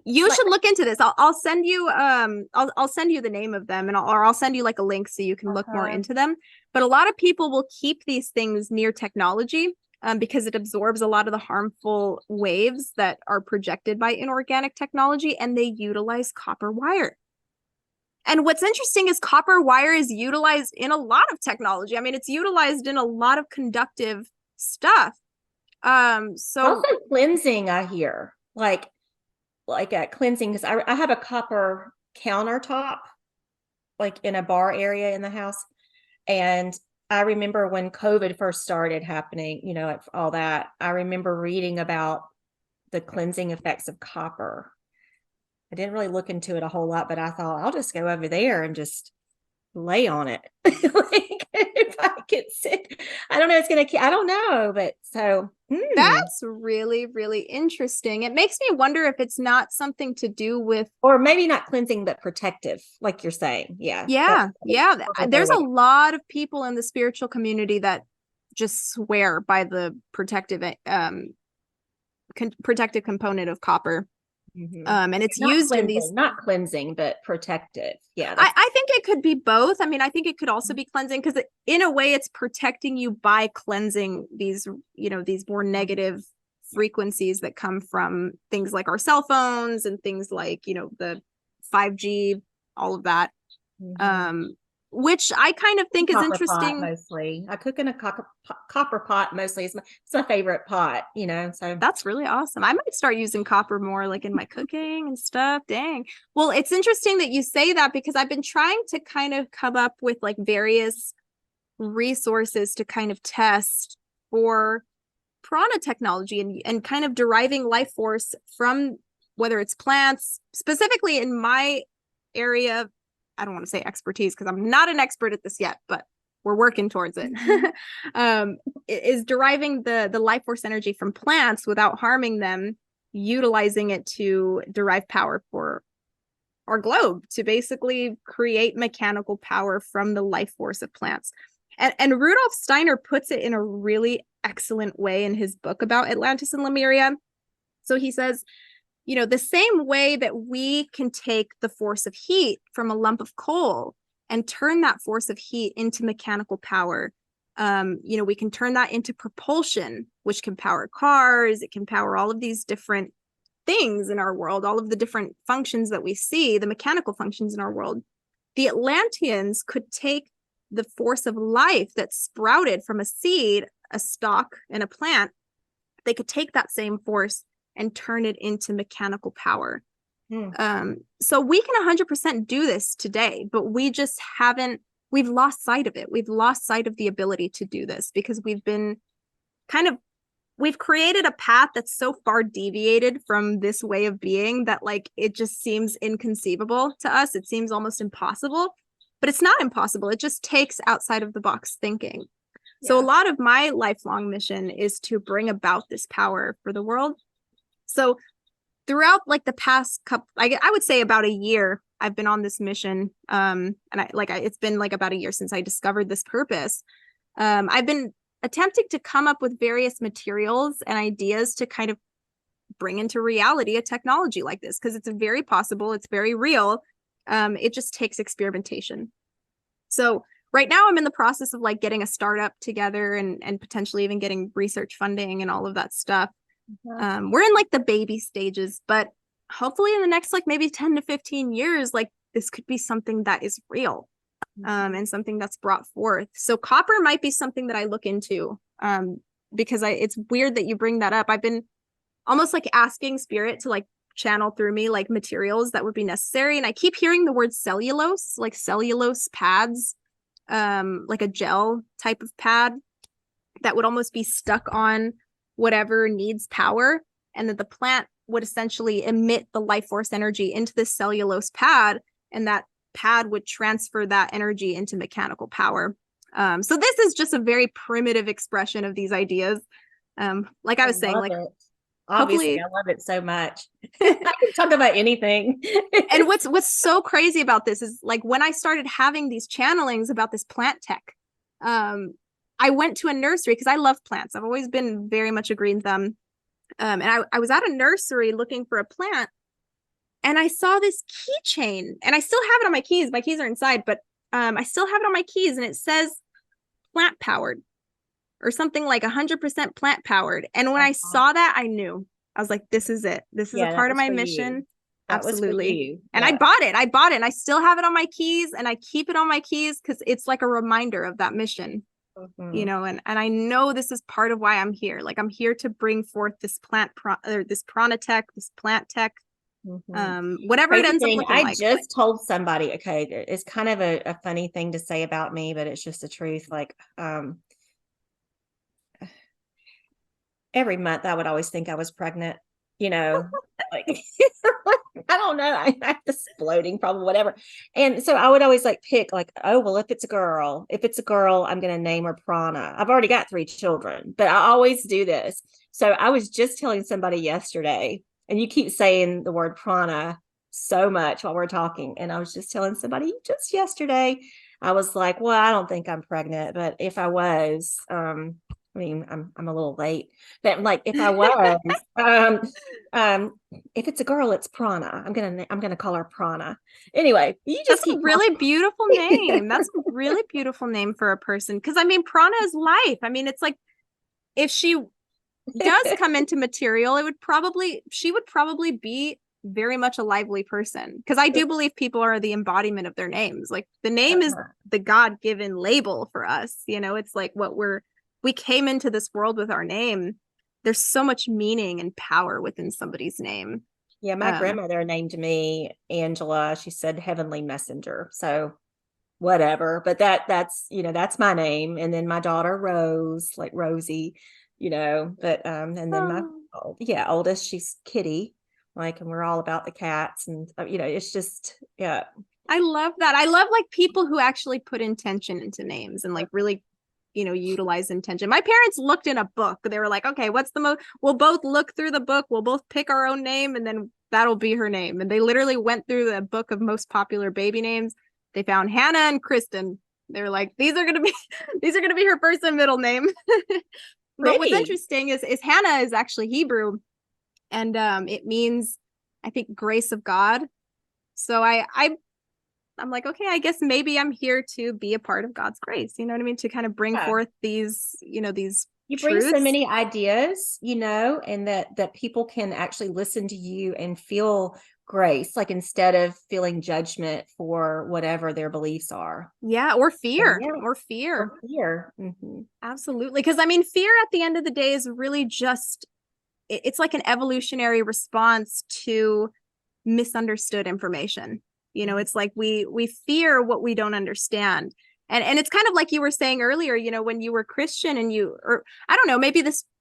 You should look into this. I'll send you I'll send you the name of them, and I'll send you like a link so you can look more into them. But a lot of people will keep these things near technology because it absorbs a lot of the harmful waves that are projected by inorganic technology, and they utilize copper wire. And what's interesting is copper wire is utilized in a lot of technology. I mean, it's utilized in a lot of conductive stuff. So also cleansing, I hear, like a cleansing, because I have a copper countertop like in a bar area in the house. And I remember when COVID first started happening, like all that, I remember reading about the cleansing effects of copper. I didn't really look into it a whole lot, but I thought I'll just go over there and just lay on it. Like, if I get sick, I don't know, I don't know, but so that's really, really interesting. It makes me wonder if it's not something to do with, or maybe not cleansing, but protective, like you're saying. Yeah. There's a lot of people in the spiritual community that just swear by the protective component of copper. Mm-hmm. And it's used in these, not cleansing, but protective. Yeah. I think it could be both. I mean, I think it could also be cleansing, because in a way it's protecting you by cleansing these, these more negative frequencies that come from things like our cell phones and things like, the 5G, all of that. Mm-hmm. Which I kind of think is interesting. Mostly, I cook in a copper pot. Mostly, it's my favorite pot. So that's really awesome. I might start using copper more, like in my cooking and stuff. Dang. Well, it's interesting that you say that, because I've been trying to kind of come up with like various resources to kind of test for prana technology and kind of deriving life force from, whether it's plants, specifically in my area. I don't want to say expertise, because I'm not an expert at this yet, but we're working towards it. Is deriving the life force energy from plants without harming them, utilizing it to derive power for our globe, to basically create mechanical power from the life force of plants. And Rudolf Steiner puts it in a really excellent way in his book about Atlantis and Lemuria. So he says, the same way that we can take the force of heat from a lump of coal and turn that force of heat into mechanical power, We can turn that into propulsion, which can power cars. It can power all of these different things in our world, all of the different functions that we see, the mechanical functions in our world. The Atlanteans could take the force of life that sprouted from a seed, a stalk, and a plant. They could take that same force and turn it into mechanical power. So we can 100% do this today, but we just we've lost sight of it. We've lost sight of the ability to do this because we've created a path that's so far deviated from this way of being that like it just seems inconceivable to us. It seems almost impossible, but it's not impossible. It just takes outside of the box thinking. Yeah. So a lot of my lifelong mission is to bring about this power for the world. So throughout like the past couple, I would say about a year, I've been on this mission. And it's been like about a year since I discovered this purpose. I've been attempting to come up with various materials and ideas to kind of bring into reality a technology like this, because it's very possible, it's very real. It just takes experimentation. So right now I'm in the process of like getting a startup together and potentially even getting research funding and all of that stuff. We're in like the baby stages, but hopefully in the next like maybe 10 to 15 years, like this could be something that is real. And something that's brought forth. So copper might be something that I look into, because it's weird that you bring that up. I've been almost like asking spirit to like channel through me like materials that would be necessary. And I keep hearing the word cellulose, like cellulose pads, like a gel type of pad that would almost be stuck on whatever needs power. And that the plant would essentially emit the life force energy into the cellulose pad, and that pad would transfer that energy into mechanical power. So this is just a very primitive expression of these ideas. Like I was saying, like obviously I love it so much. I can talk about anything. And what's so crazy about this is like when I started having these channelings about this plant tech, I went to a nursery because I love plants. I've always been very much a green thumb. And I was at a nursery looking for a plant. And I saw this keychain, and I still have it on my keys. My keys are inside, but I still have it on my keys, and it says plant powered or something like 100% plant powered. And when I saw that, I knew. I was like, this is it. This is a part of my mission. Absolutely. And I bought it. And I still have it on my keys, and I keep it on my keys because it's like a reminder of that mission. And I know this is part of why I'm here. Like I'm here to bring forth this this prana tech, this plant tech. Whatever it ends up looking like. I just told somebody, okay, it's kind of a funny thing to say about me, but it's just the truth. Like every month I would always think I was pregnant, like I don't know, I have this bloating problem, whatever. And so I would always like pick like, oh well, if it's a girl, I'm gonna name her Prana. I've already got 3 children, but I always do this. So I was just telling somebody yesterday, and you keep saying the word prana so much while we're talking. And I was just telling somebody just yesterday, I was like, well, I don't think I'm pregnant, but if I was, I mean, I'm a little late, but like, if I was, if it's a girl, it's Prana. I'm going to call her Prana. Anyway, that's a really beautiful name. That's a really beautiful name for a person. Cause I mean, Prana is life. I mean, it's like, if she does come into material, she would probably be very much a lively person, because I do believe people are the embodiment of their names. Like the name is the God-given label for us. It's like we came into this world with our name. There's so much meaning and power within somebody's name. Yeah, my grandmother named me Angela. She said heavenly messenger. So whatever, but that's that's my name. And then my daughter Rose, like Rosie. But and then my oldest, she's Kitty, like, and we're all about the cats, and it's just I love that. I love like people who actually put intention into names and like really utilize intention. My parents looked in a book. They were like, okay, what's the most, we'll both look through the book, we'll both pick our own name, and then that'll be her name. And they literally went through the book of most popular baby names. They found Hannah and Kristen. They were like, these are gonna be her first and middle name. But what's interesting is Hannah is actually Hebrew, and it means, I think, grace of God. So I I'm like, okay, I guess maybe I'm here to be a part of God's grace. You know what I mean? To kind of bring Yeah. forth these, these You bring so truths. many ideas, and that people can actually listen to you and feel grace, like instead of feeling judgment for whatever their beliefs are. Yeah, or fear, Yeah. or fear. Or fear. Mm-hmm. Absolutely. Because I mean, fear at the end of the day is really just, it's like an evolutionary response to misunderstood information. It's like we fear what we don't understand. And it's kind of like you were saying earlier, when you were Christian and or I don't know,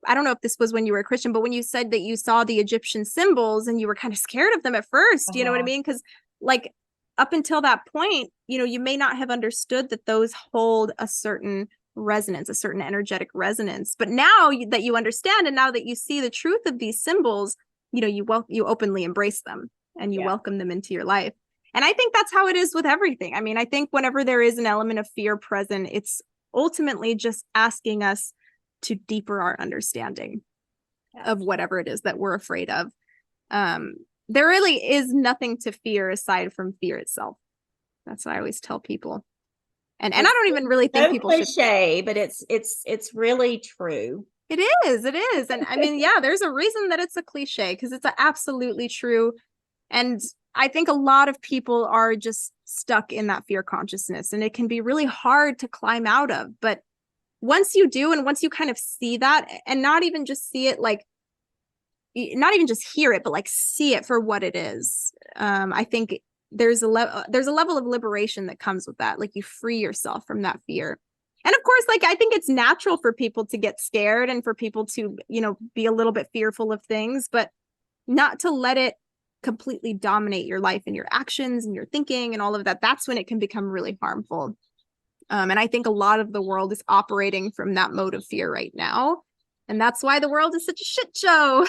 I don't know if this was when you were a Christian, but when you said that you saw the Egyptian symbols and you were kind of scared of them at first, you know what I mean? Because like up until that point, you may not have understood that those hold a certain resonance, a certain energetic resonance. But now that you understand, and now that you see the truth of these symbols, you openly embrace them and you welcome them into your life. And I think that's how it is with everything. I mean, I think whenever there is an element of fear present, it's ultimately just asking us to deeper our understanding of whatever it is that we're afraid of. There really is nothing to fear aside from fear itself. That's what I always tell people. And I don't even really think people should. Cliche, but it's really true. It is. And I mean, yeah, there's a reason that it's a cliche, because it's absolutely true. And I think a lot of people are just stuck in that fear consciousness, and it can be really hard to climb out of. But once you do, and once you kind of see that, and not even just see it, like not even just hear it, but like see it for what it is, I think there's a level of liberation that comes with that. Like you free yourself from that fear. And of course, like I think it's natural for people to get scared and for people to, be a little bit fearful of things, but not to let it completely dominate your life and your actions and your thinking and all of that. That's when it can become really harmful. And I think a lot of the world is operating from that mode of fear right now. And that's why the world is such a shit show.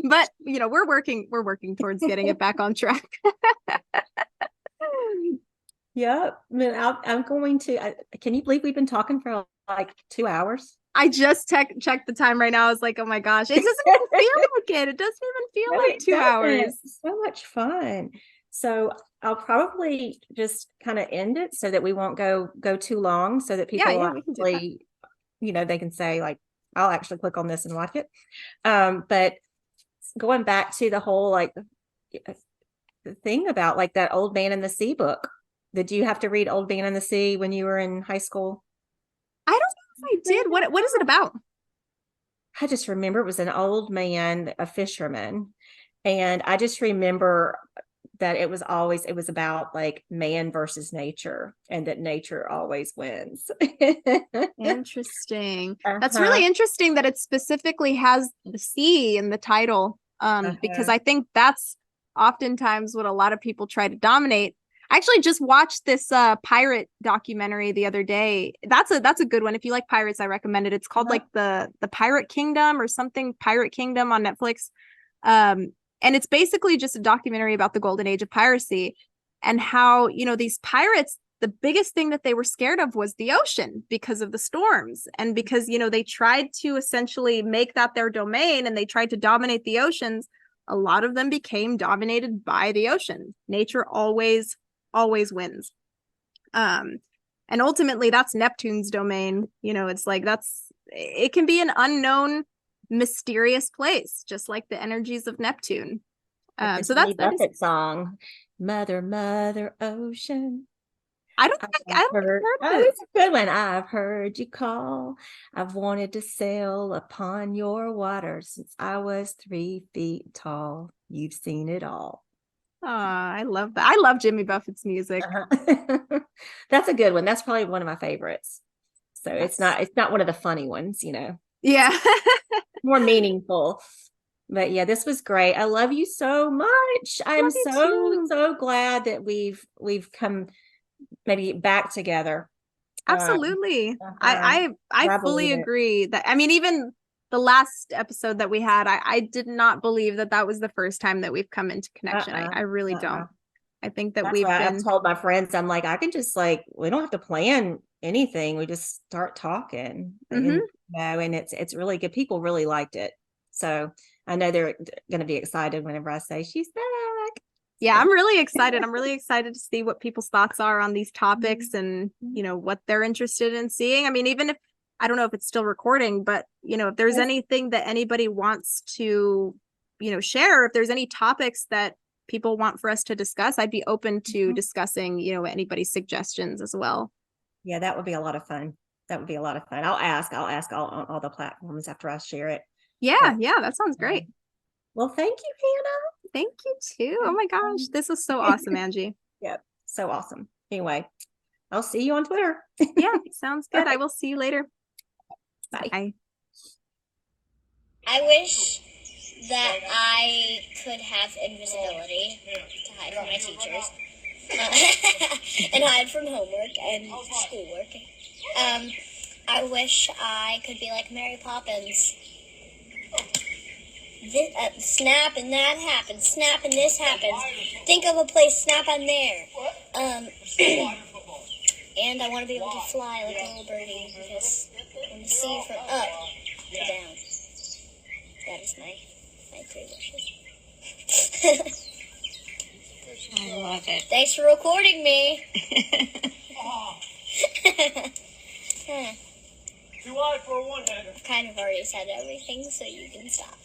But, we're working towards getting it back on track. Yeah. I mean, I'm going to, can you believe we've been talking for like 2 hours? I just checked the time right now. I was like, oh my gosh, it doesn't even feel like it. It doesn't even feel like 2 hours. So much fun. So I'll probably just kind of end it so that we won't go too long, so that people actually, they can say like, I'll actually click on this and watch it. But going back to the whole like the thing about like that Old Man and the Sea book. Did you have to read Old Man and the Sea when you were in high school? I don't know if I did. What is it about? I just remember it was an old man, a fisherman. And I just remember that it was about like man versus nature, and that nature always wins. Interesting. That's really interesting that it specifically has the sea in the title. Because I think that's oftentimes what a lot of people try to dominate. I actually just watched this pirate documentary the other day. That's a good one. If you like pirates, I recommend it. It's called like the Pirate Kingdom or something, Pirate Kingdom on Netflix. And it's basically just a documentary about the golden age of piracy and how, these pirates, the biggest thing that they were scared of was the ocean because of the storms. And because, they tried to essentially make that their domain and they tried to dominate the oceans. A lot of them became dominated by the ocean. Nature always wins. And ultimately that's Neptune's domain. It's like it can be an unknown, mysterious place, just like the energies of Neptune. Like so that's Buffett song, Mother Ocean. I don't think I've heard it. It's a good one. I've heard you call. I've wanted to sail upon your waters since I was 3 feet tall. You've seen it all. Oh, I love that. I love Jimmy Buffett's music. That's a good one. That's probably one of my favorites. So it's not one of the funny ones, Yeah. More meaningful. But yeah, this was great. I love you so much. I'm so glad that we've come maybe back together. Absolutely. I fully agree that, I mean, even the last episode that we had, I did not believe that was the first time that we've come into connection. I really don't. I think that I've told my friends, I'm like, I can just like, we don't have to plan anything. We just start talking. And, and it's really good. People really liked it. So I know they're going to be excited whenever I say she's back. Yeah, I'm really excited. I'm really excited to see what people's thoughts are on these topics and, what they're interested in seeing. I mean, even if I don't know if it's still recording, but, if there's anything that anybody wants to, share, if there's any topics that people want for us to discuss, I'd be open to discussing, anybody's suggestions as well. Yeah, that would be a lot of fun. That would be a lot of fun. I'll ask all on all the platforms after I share it. Yeah, that sounds great. Well, thank you, Hannah. Thank you too. Oh my gosh, this was so awesome, Angie. Yep, so awesome. Anyway, I'll see you on Twitter. Yeah, sounds good. I will see you later. Bye. Bye. I wish that I could have invisibility to hide from my teachers and hide from homework and schoolwork. I wish I could be like Mary Poppins. Snap and that happens. Snap and this happens. Think of a place. Snap on there. And I want to be able to fly like a little birdie because I want to see from up to down. That is my 3 wishes. I love it. Thanks for recording me. 2 eye for a one-hander. I've kind of already said everything, so you can stop.